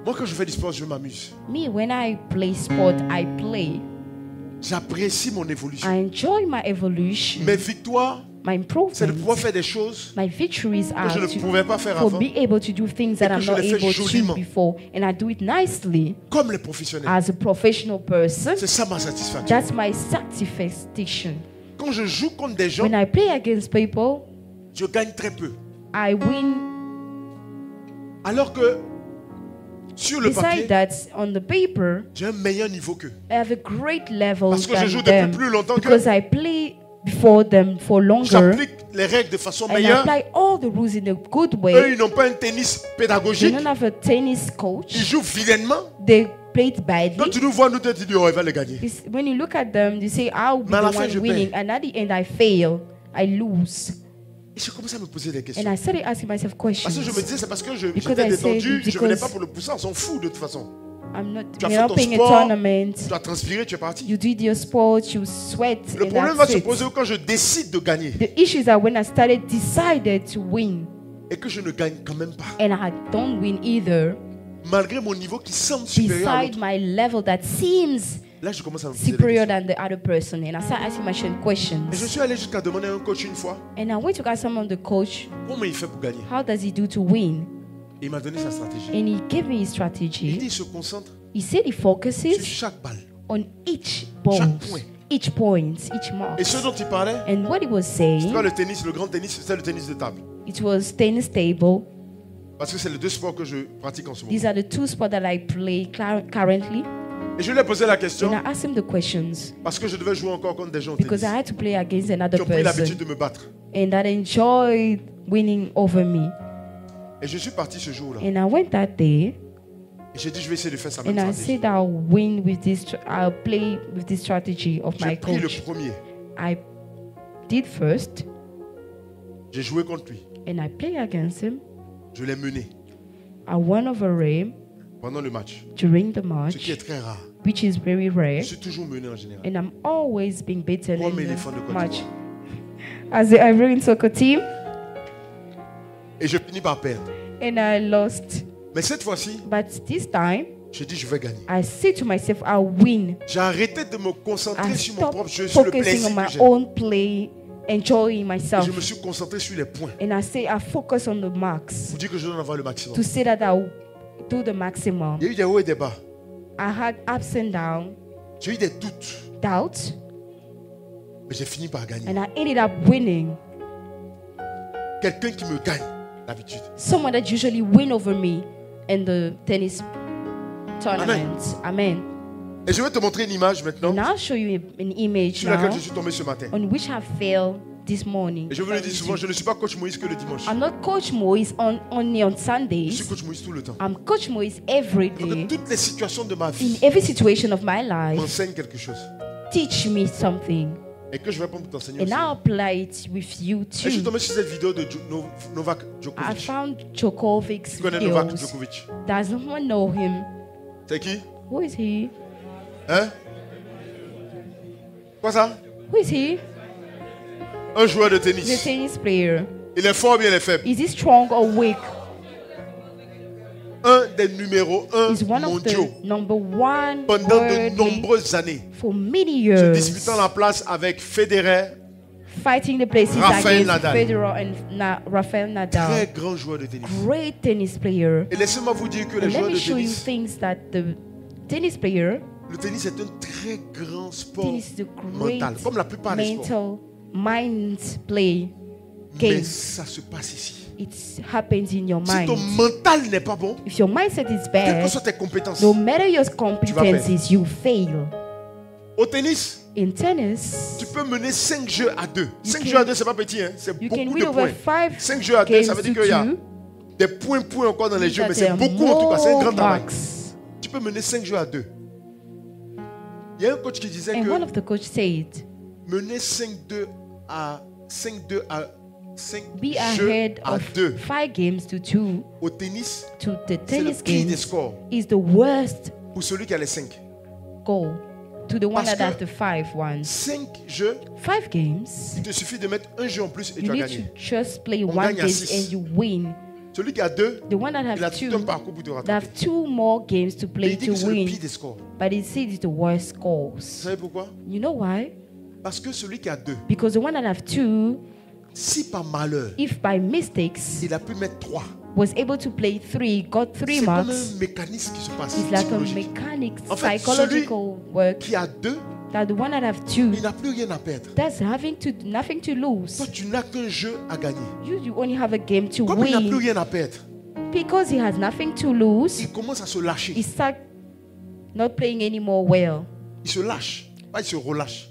Moi, quand je fais du sport, je m'amuse. Me, when I play sport, I play. J'apprécie mon évolution. I enjoy my evolution, Mes victoires, my c'est de pouvoir improvement. faire des choses My victories que are je ne to pouvais pas faire for avant, be able to do things that que I'm je not les fais able to joliment. before, and I do it nicely comme les professionnels. as a professional person. C'est ça ma satisfaction. That's my satisfaction. Quand je joue contre des gens, When I play against people, je gagne très peu. I win. Alors que sur le Besides papier, that, on the paper, j'ai un meilleur niveau qu'eux. I have a great level Parce que je than joue them depuis plus longtemps because que I play before them for longer, j'applique les règles de façon and I meilleure. apply all the rules in a good Eux, way. ils n'ont pas un tennis They pédagogique. don't have a tennis Ils coach. jouent vilainement. They play it Quand badly, tu nous vois, nous te dis, oh, il va le gagner. when you look at them, you say, I'll be Mais à la the fin, one je winning. perds. And at the end, I fail. I lose. Et j'ai commencé à me poser des questions. And I started asking myself Parce que je me questions. disais, c'est parce que Because j'étais I said détendu, it's je venais because- pas pour le pousser, on s'en fout de toute façon. Tu as We're fait not ton playing a sport, tournament. tu as transpiré, tu es parti. You did your sport, you sweat, Le and problème va that's se it. poser quand je décide de gagner The issue is that when I decided to win, et que je ne gagne quand même pas. and I don't win either, Malgré mon niveau qui semble supérieur à beside l'autre. my level that seems Là, je commence à me poser des superior questions. than the other person, and I start asking myself Et je questions. suis allé jusqu'à demander à un coach une fois, And I went to ask someone, the coach, comment il fait pour gagner. how does he do to win? Et il m'a donné sa stratégie. And he gave me his Il dit, strategy. il se concentre He said he sur focuses chaque balle. on each ball, point. each point, each mark. Et ce dont il parlait, And what he was c'est saying, pas le tennis, le grand tennis, c'était le tennis de table. it was tennis table. Parce que c'est les deux sports que je pratique en ce moment. These are the two sports that I play currently. Et je lui ai posé la question And I asked him the questions parce que je devais jouer encore contre des gens au because tennis I had to play against qui another ont pris l'habitude person de me battre. and that enjoyed winning over me. Et je suis parti ce jour-là. And I went that day Et j'ai dit, je vais essayer de faire sa même and I stratégie. said I'll win with this. I'll play with this strategy of my J'ai pris le coach. premier. I did first J'ai joué contre lui. and I played against him. Je l'ai mené I won over him pendant le match. during the Ce qui est match, très rare. which is very rare. Je suis toujours mené en général. And I'm always being beaten Comme in éléphant de the Côte match. d'Ivoire. As the Ivorian soccer team, Et je finis par perdre. and I lost. Mais cette fois-ci, But this time, j'ai dit, je vais gagner. I said to myself, I'll win. J'ai arrêté de me concentrer I sur mon stopped propre jeu, sur le focusing plaisir on my que j'ai. own play, enjoying Et myself. je me suis concentré sur les points. And I say I focus on the marks Pour dire que je dois en avoir le maximum. to say that I'll do the maximum. Il y a eu des hauts et des bas. I had ups and downs, J'ai eu des doutes. doubts, Mais j'ai fini par gagner. and I ended up winning. Quelqu'un qui me gagne, d'habitude. Someone that usually win over me in the tennis tournament. Amen. Et je vais te montrer une image maintenant And I'll show you an image sur laquelle now je suis tombé ce matin. on which I failed this morning. Et je vous le dis souvent, je ne suis pas coach Moïse que le dimanche. I'm not Coach Moise only on Je suis Sundays. coach Moïse tout le temps. I'm Coach Moise every Donc day. toutes les situations de ma In vie every situation of my life, m'enseignent quelque chose. teach me something. Et que je vais prendre pour t'enseigner And aussi. I'll apply it with you Et je suis too. tombé sur cette vidéo de Novak I Djokovic. found Djokovic's Tu connais Novak videos. Djokovic? Does someone know him? C'est qui? Who is he? Hein? Quoi ça? Who is he? Un joueur de He's a tennis. tennis player. Il est fort ou bien il est faible? Is he strong or weak? Un des numéros 1 He's one of mondiaux the number one pendant de worldly nombreuses années. for many Se years. disputant la place avec Federer, Fighting the places Rafael against Nadal. Federer and Rafael très Nadal. grand joueur de tennis. Great tennis player. Et laissez-moi vous dire que les And let joueurs me de show you tennis, things that the tennis player, le tennis est un très grand sport tennis is a great mental, comme la plupart des sports. mental mind play Mais game. ça se passe ici. It happens in your Si ton mind. mental n'est pas bon, If your mindset is quelles que bad, soient tes compétences, no matter your competencies, you fail. au tennis, In tennis, tu peux mener 5 jeux à 2. 5 can- jeux à 2, c'est pas petit, hein? C'est you can beaucoup de win over points. 5 5 jeux à 2, games ça veut dire to qu'il y a 2. des points encore dans les jeux, mais That there c'est are beaucoup en tout cas, c'est un more grand travail. marks. Tu peux mener 5 jeux à 2. Il y a un coach qui disait And one que of the coach said, mener 5-2 à 5 be jeux ahead à of 2 5 games to 2 au tennis, to the c'est le tennis pire des games scores is the worst pour celui qui a les 5. goal to the one Parce that que- has the 5 ones. 5 jeux, 5 games, il te suffit de mettre un jeu en plus et tu you as need gagné. to just play On one gagne à game 6. and you win. Celui qui a 2, The one that il a have tout un 2, parcours pour te they rattraper. have 2 more games to Mais play il dit to que c'est le win, pire des scores. but he says it's the worst Vous scores. savez pourquoi? You know why? Parce que celui qui a 2, Because the one that have 2, si par malheur, if by mistakes il a pu mettre 3, was able to play 3, got 3 c'est comme marks, un mécanisme qui se passe. it's like a psychologique. mechanic, En fait, psychological work. Qui a 2, That the one that have 2, il n'a plus rien à perdre. that's nothing to lose. Toi, tu n'as qu'un jeu à gagner. You only have a game to Comme il n'a plus win. rien à perdre, Because he has nothing to lose, il commence à se lâcher. he start not playing anymore well. Il se lâche, pas il se relâche.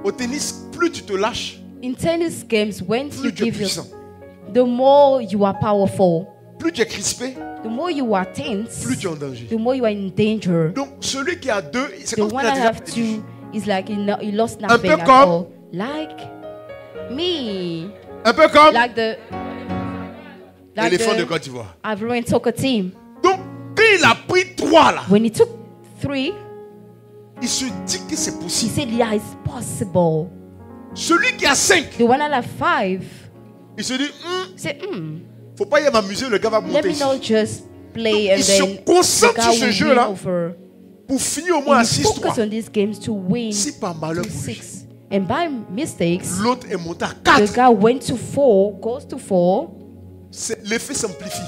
Au tennis, plus tu te lâches, In tennis games, when plus you tu es give your, puissant. the more you are powerful. plus tu es crispé, the more you are tense, plus tu es en danger. the more you are in danger. Donc, celui qui a deux, c'est The comme one s'il a that déjà have perdu. two is like he lost nothing peu at comme- all. Like me, Un peu comme like the l'éléphant de Côte d'Ivoire. Ivorian soccer team. Donc, quand il a pris 3 là, When he took 3, il se dit que c'est he possible. said, "Yeah, it's possible." Celui qui a 5, The one that have 5 il se dit, said, faut pas y m'amuser, le gars va "Let monter me ici. not just play Donc, and il se then concentre the sur guy ce will jeu-là. win over." Pour finir au moins à And he 6-3. focus on these games to win Si par malheur to pour lui, 6. And by mistakes, l'autre est monté à the 4. guy went to 4, goes to 4. L'effet s'amplifie.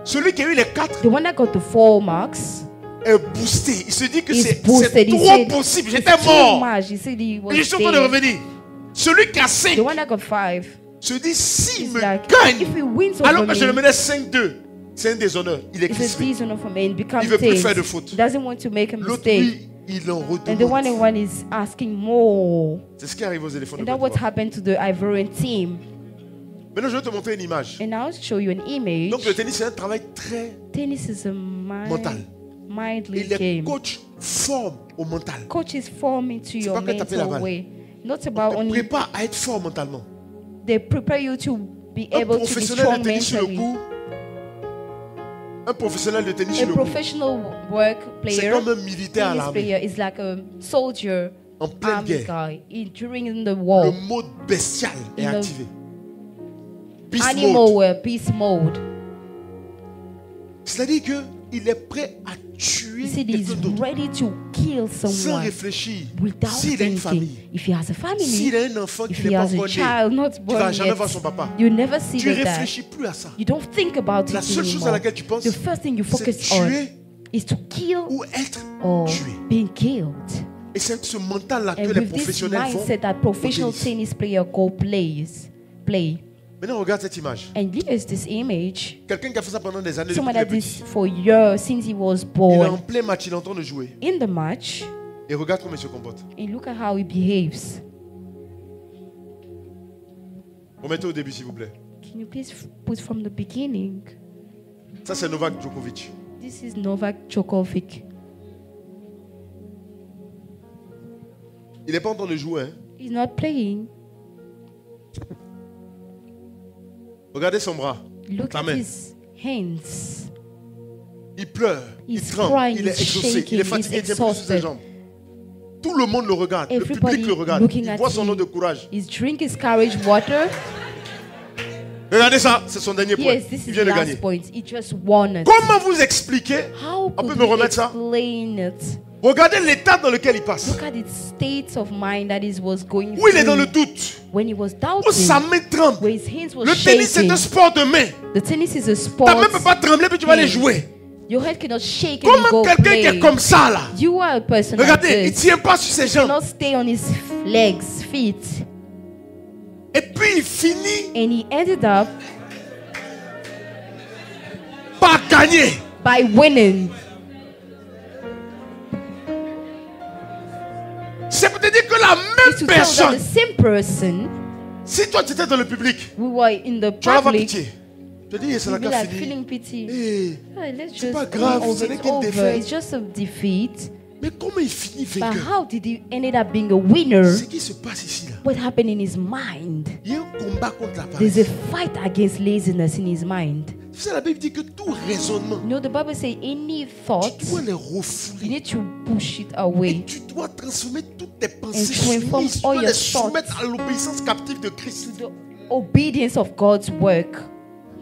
Celui qui a eu les 4 The one that got the 4 marks est boosté. Il se dit que is c'est boosted. He trop said, possible. "It's J'étais too mort. much." He said he was Et je suis en train de there. revenir. Celui qui a 5 The one that got 5 se dit, s'il is me like, gagne, if he wins alors over que je le me, menais 5-2, c'est un déshonneur. Il est it's a crispé. dishonor for me and becomes Il veut plus tense. faire de faute. He doesn't want to make a L'autre, mistake. lui, il en And the one redemande. is asking more. C'est ce qui arrive aux éléphants de And that's Côte what d'Ivoire. happened to the Ivorian team. Maintenant, je vais te montrer une image. And I'll show you an image. Donc, le tennis, c'est un travail très... Tennis is a mental. mindly Et les game. coachs forment au mental. Coaches form into your pas que taper la mental balle. way. Not On about te only prépare à être fort mentalement. they prepare you to be Un able to be professionnel strong de tennis sur le mentally. coup, un professionnel de tennis A sur le coup, professional work c'est player, comme un militaire à tennis l'armée, player is like a soldier, en pleine army guerre. guy. During the Le war, mode bestial est In the- activé. Beast animal mode. were beast mode. C'est-à-dire qu'il est prêt à tuer He said he's quelqu'un d'autre ready to kill sans someone réfléchir. without S'il a une thinking. famille, If he has a family, s'il a un enfant if qui he n'est pas has a encore né, child not tu ne born vas jamais voir yet, son papa. you never see Tu ne the dad. réfléchis plus à ça. You don't think about La it seule chose à anymore. laquelle tu penses, The first thing you c'est focus on tuer is to kill ou être or tué. being killed. Et c'est ce mental-là que And les with this professionnels font. mindset that professional tennis. tennis player play. Maintenant, regarde cette image. And here's this image. Quelqu'un qui a fait ça pendant des années depuis Someone qu'il est that petit. is for years since he was Il est en born plein match, il est en train de jouer. in the match. Et regarde comment il se comporte. And look at how he behaves. Remettez au début, s'il vous plaît. Can you please put from the beginning? Ça, c'est Novak Djokovic. This is Novak Djokovic. Il n'est pas en train de jouer. Hein. He's not playing. Regardez son bras. Look Ta at main. his hands. Il pleure, il He's tremble, crying, il est he's exaucé, shaking, il est fatigué, il he's tient plus sur ses exhausted. jambes. Tout le monde le regarde, le Everybody public le regarde. looking Il at boit son him. eau de courage. He's drinking his courage water. Regardez ça, c'est son dernier point. Yes, this Il is vient the de last gagner. point. He just won it. Comment vous expliquer? How On peut could me he remettre ça? explain it? Regardez l'état dans lequel il passe. Look at the state of mind that he was going Où il est dans le through doute. when he was Où sa doubting, main tremble. where his hands were Le tennis, c'est shaking. un sport de main. The tennis is a sport. Ta main ne peut pas trembler, puis tu vas aller jouer. Your head cannot shake and you Comment go quelqu'un qui play. est comme ça, là? You are a person Regardez, il like ne this. tient pas sur ses jambes. Cannot stay on his legs, feet, Et puis il finit and he ended up par gagner. by winning. C'est pour te dire que la It's to même tell that personne, the same person, si toi tu étais dans le public, we were in the tu vas avoir public, pitié. Tu te dis, c'est you'd la be cas like fini. feeling pity. Eh, Oh, let's c'est just pas grave, go ce over. n'est It's qu'une over. défaite. It's just a defeat. Mais comment il finit But vainqueur? how did he ended up being a winner? Ce qui se passe ici, là, What happened in his mind? il y a un combat contre la There's a paresse. fight against laziness in his mind. C'est ça, la Bible dit que tout raisonnement, You know, the Bible says any thought, tu dois les you refouler. need to push it Et away. tu dois transformer toutes tes pensées And transform soumises. Tu all dois your les soumettre thoughts à l'obéissance captive de Christ. The obedience of God's work.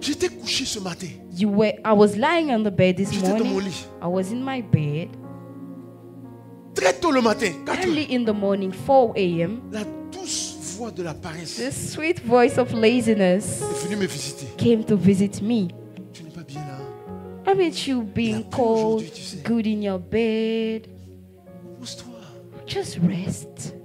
J'étais couché ce matin. I was lying on the bed this J'étais dans mon morning. lit. I was in my bed. Très tôt le matin, 4 heures. Early in the morning, 4 a.m., La douce voix de la paresse the sweet voice of laziness est venue me visiter. came to visit me. Tu n'es pas bien là. Haven't you been plu cold, aujourd'hui, tu sais. good in your bed? Pose-toi. Just rest.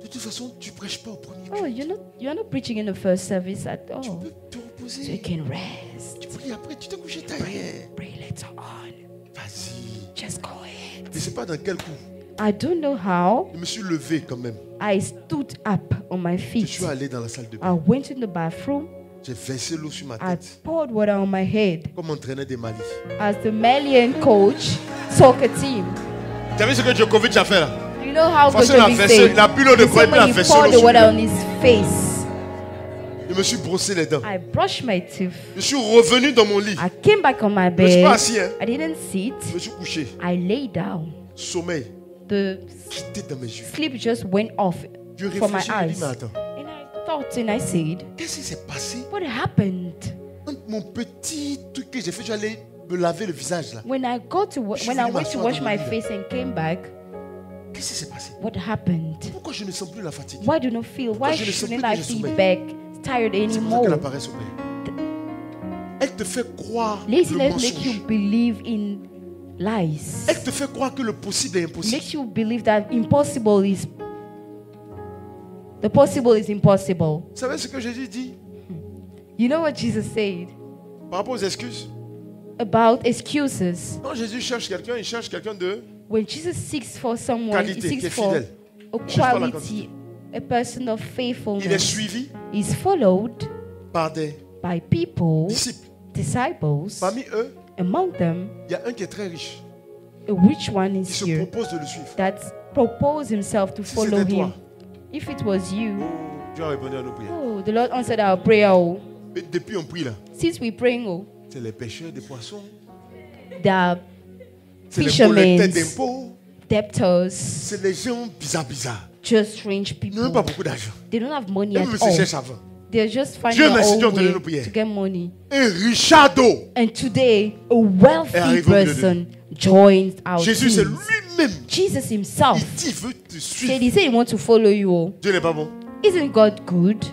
De toute façon, tu prêches pas au premier. Oh, you're not preaching in the first service at Tu all. peux te So you reposer. can rest. Tu pries après, tu t'es couché, t'as rien. Pray later on. Vas-y. Just go ahead. Je ne sais pas dans quel coup. I don't know how. Je me suis levé quand même. I stood up on my Je feet. suis allé dans la salle de bain. I went in the bathroom. J'ai versé l'eau sur ma I tête. poured water on my head Comme entraîneur des Mali. as the Malian coach, soccer team. Tu as vu ce que Djokovic a fait là? You know how Parce qu'il a Djokovic versé, said? il a pris l'eau de The quoi et same puis il a way he versé poured l'eau the sur water lui. on his face. Je me suis brossé les dents. I brushed my teeth. Je suis revenu dans mon lit. I came back on my Je ne suis pas bed. assis, hein. I didn't sit. Je me suis couché. I lay down. Sommeil. The Quitté dans mes yeux. sleep just went off Je from my réfléchis, je me dis, eyes. mais attends. And I thought and I said, Qu'est-ce qui s'est passé? what happened? Entre mon petit truc que j'ai fait, je suis allé me laver le visage là. When I got to Je suis when I venu went to m'asseoir wash dans mon my lit, là. face and came back, Qu'est-ce qui s'est passé? what happened? Pourquoi je ne sens plus la fatigue? Why do not feel? Why je ne sens shouldn't plus I que je feel sommeille. back tired C'est pour ça qu'elle anymore? apparaît s'opère. Elle te fait croire le Laziness makes you mensonge. believe in lies. Elle te fait croire que le possible est impossible. Makes you believe that impossible is the possible is impossible. Vous savez ce que Jésus dit You know what Jesus said par rapport aux excuses? about excuses? Quand Jésus cherche quelqu'un, il cherche quelqu'un de When Jesus seeks for someone, qualité, he qui est seeks for fidèle. a Cherche pas la quality, a person of Il est faithfulness. suivi Is followed par des by people, disciples. disciples. Parmi eux, Among them, il y a un qui est très riche. a rich one Il is se here propose de le suivre. that proposed himself to Si follow c'était him. toi, If it was you, Dieu a répondu à nos prières. oh, the Lord answered our prayer. Oh. Et depuis on prie là, Since we praying, oh, c'est les pêcheurs des poissons, the c'est les fishermen, collecteurs d'impôts, debtors, c'est les gens bizarres. just strange Ils n'ont même pas people. beaucoup d'argent. They don't have money Ils at me se all. cherchent avant. They're just finding Dieu their merci, Dieu a own entendu way nos prières. to get money. Un Richardo, And today, a wealthy arrive au milieu de person joins our Jésus c'est team. lui-même. Jesus himself Il dit, il veut te said, suivre. he said he wants to follow you. Oh. Dieu n'est pas bon. Isn't God good?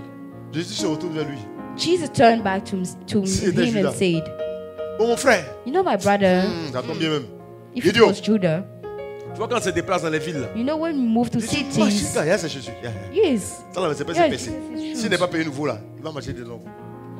Jésus se retourne vers lui. Jesus turned back to Si c'était him Judas. and said, Bon mon frère, you know my brother, ça tombe bien même. if it Idiot. was Judah, Tu vois quand on se déplace dans les villes là. you know when we move to Il dit, marche cities, là, il y a c'est Jésus. Il y a. yes, Ça là, c'est pas Yeah, baissé. Jesus is S'il n'est pas payé nouveau là, il va marcher des longs.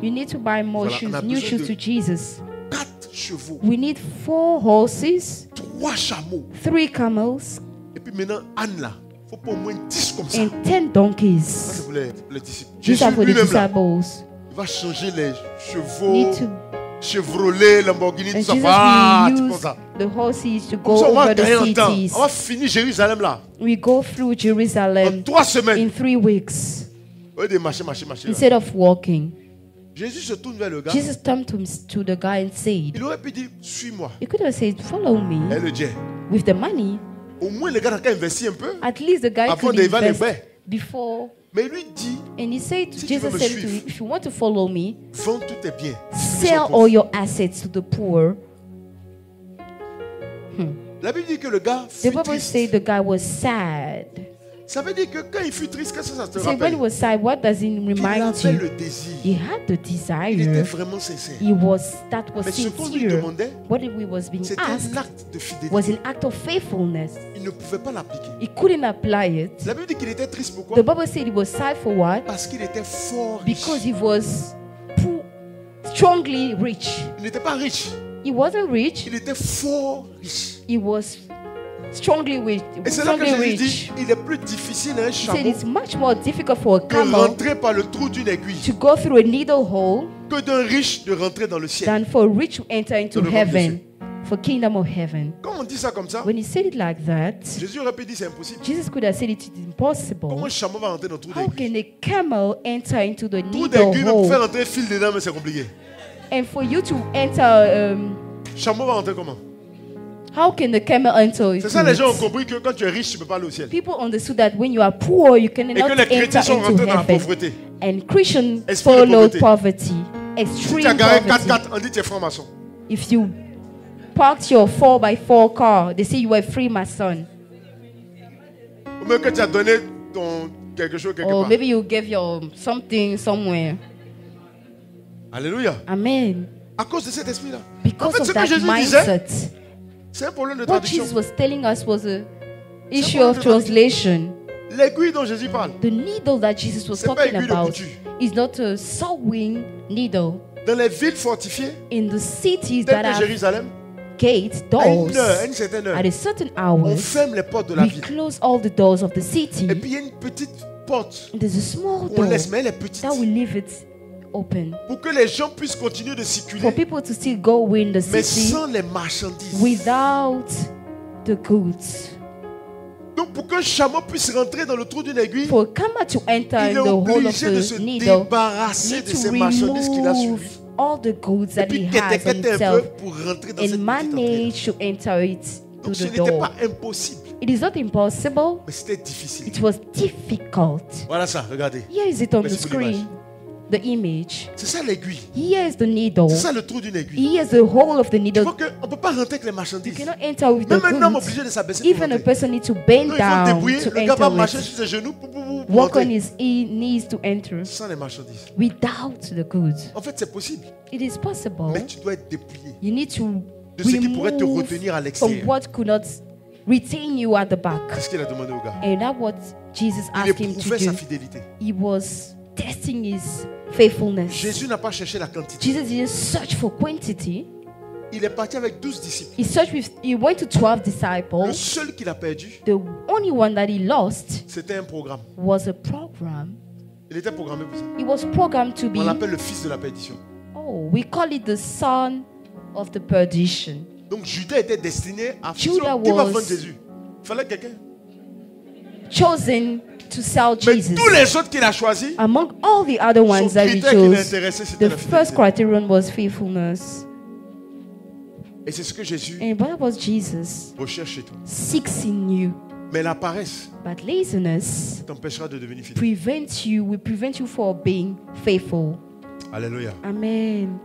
you need to buy more Voilà, shoes, on a new besoin shoes de- to Jesus. 4 chevaux, We need 4 horses, 3 chameaux. 3 camels, Et puis maintenant, Anne là, il faut pas au moins 10 comme ça. and 10 Ça donkeys. c'est pour les disciples. These Jésus are for the lui-même là, disciples. il va changer les chevaux, Need to, Chevrolet, Lamborghini, tout and ça. Jesus Ah, will tout use comme ça. the horses to Comme go ça, on va over gagner en the temps. cities. On va finir Jérusalem là. We go through En Jerusalem 3 semaines. in 3 weeks Au lieu de marcher là. instead of walking. Jésus se tourne vers le gars. Jesus turned to the guy and said, Il aurait pu dire, suis-moi. he could have said, follow Et me le Dieu. with the money. Au moins, le gars n'a qu'à investir un peu. At least the guy Avant could d'arriver à invest l'éveil. before. Mais il lui dit, And he said, Si tu veux Jesus me said to suivre. him, if you want to follow me, vends tous tes biens. sell all your assets to the poor. La Bible dit que le gars The fut Bible triste. said the guy was sad. Ça veut dire que quand il fut triste, qu'est-ce que ça te So when he rappelle? was sad, what does it Il remind avait you? le désir. He had the Il était desire. vraiment sincère. That was Mais ce qu'on lui sincere. demandait, What he was being c'était un asked acte de fidélité. was an act of faithfulness. Il ne pouvait pas l'appliquer. He couldn't apply it. La Bible dit qu'il était triste. The Pourquoi? Bible said he was sad for what? Parce qu'il était fort riche. Because he was strongly rich. Il n'était pas riche. He wasn't rich. Il était fort riche. He was strongly rich. Et c'est là que Strongly Jésus rich. dit, il est plus difficile à un He said chameau it's much more difficult for a de camel rentrer par le trou d'une aiguille to go through a needle hole que d'un riche de rentrer dans le ciel. than for a rich to enter into Dans le royaume de heaven, for kingdom of heaven. Quand on dit ça comme ça, When he said it like that, Jésus aurait pu dire c'est impossible. Jesus could have said it is Comment impossible. un chameau va rentrer dans le trou How d'aiguille? can a camel enter into the Trou needle d'aiguille, même pour faire hole? rentrer un fil dedans, mais c'est compliqué. And for you to enter, Chameau va rentrer comment? how can the camel enter C'est ça, les gens ont into it? compris que quand tu es riche, tu ne peux pas aller au ciel. People understood that when you are poor, you Et cannot que les enter chrétiens sont into rentrés dans la heaven. pauvreté. And Christians Esprit de followed pauvreté. poverty, Si extreme tu as garé poverty. 4x4, on dit que tu es franc-maçon. If you parked your 4x4 car, they say you are free, my son. Ou même que tu as donné ton quelque chose quelque Or part. maybe you gave your something somewhere. Alléluia. Amen. À cause de cet esprit-là. Because En fait, of ce que that Jésus disait, mindset, c'est un problème de what traduction. Jesus was telling us was a issue problème of de traduction. translation. L'aiguille dont Jésus parle, The needle that Jesus was C'est pas talking aiguille de about couture. is not a sewing needle. dans les villes fortifiées, In the cities telles that que have Jérusalem, gates, à une doors, heure, à une certaine heure, at a certain on hour, ferme les portes de la we ville. close all the doors of the city. Et puis il y a une petite porte There's a small qu'on door laisse, mais elle est petite. that we leave it open. Pour que les gens puissent continuer de For circuler, people to still go in the mais city sans les marchandises. without the goods. Donc pour qu'un chameau puisse rentrer dans le trou d'une aiguille, For a camel to enter il in est the hole of obligé de se the needle, débarrasser need de to ces marchandises qu'il a remove suivies. all the goods Et that puis he has quêter on un peu himself pour rentrer dans and cette petite entrée. manage to enter it Donc ce through the n'était door. pas impossible, It is not impossible. mais c'était difficile. It was difficult. Voilà ça, regardez. Here is it on the Merci pour l'image. screen. The image. C'est ça l'aiguille. Here is the needle. C'est ça le trou d'une aiguille. Here is the hole of the Tu needle. vois qu'on ne peut pas rentrer avec les You marchandises. cannot enter with the Même un homme goods. obligé de s'abaisser pour Even a rentrer. person needs to Donc, bend il faut down débrouiller. to Le gars va enter marcher it. sur ses genoux pour Walk on rentrer. his knees to enter. Sans les marchandises. Without the goods. En fait, c'est possible. It is possible. Mais tu dois être dépouillé You need to de ce qui pourrait te remove retenir à from l'extérieur. what could not retain you at the back. C'est ce qu'il a demandé au gars. And that's what Jesus Il asked him to éprouvait sa do. fidélité. He was testing his faithfulness. Jésus n'a pas cherché la quantité. Jesus didn't search for quantity. Il est parti avec 12 disciples. He went to 12 Le disciples. seul qu'il a perdu, The only one that he lost c'était un programme. was a program. Il était programmé pour ça. It was programmed to be, On l'appelle le fils de la perdition. oh, we call it the son of the perdition. Donc Judas était destiné à Judas qui va was- vendre Jésus. Il fallait quelqu'un. Chosen to sell Mais Jesus. tous les autres qu'il a choisis, Among all the other son ones that he critère qui chose, l'intéressait, c'était the la first fidélité. criterion was faithfulness. Et c'est ce que Jésus And that was Jesus recherche chez toi. seeks in you. Mais la paresse But laziness t'empêchera de devenir fidèle. will prevent you from being faithful. Alléluia. Amen.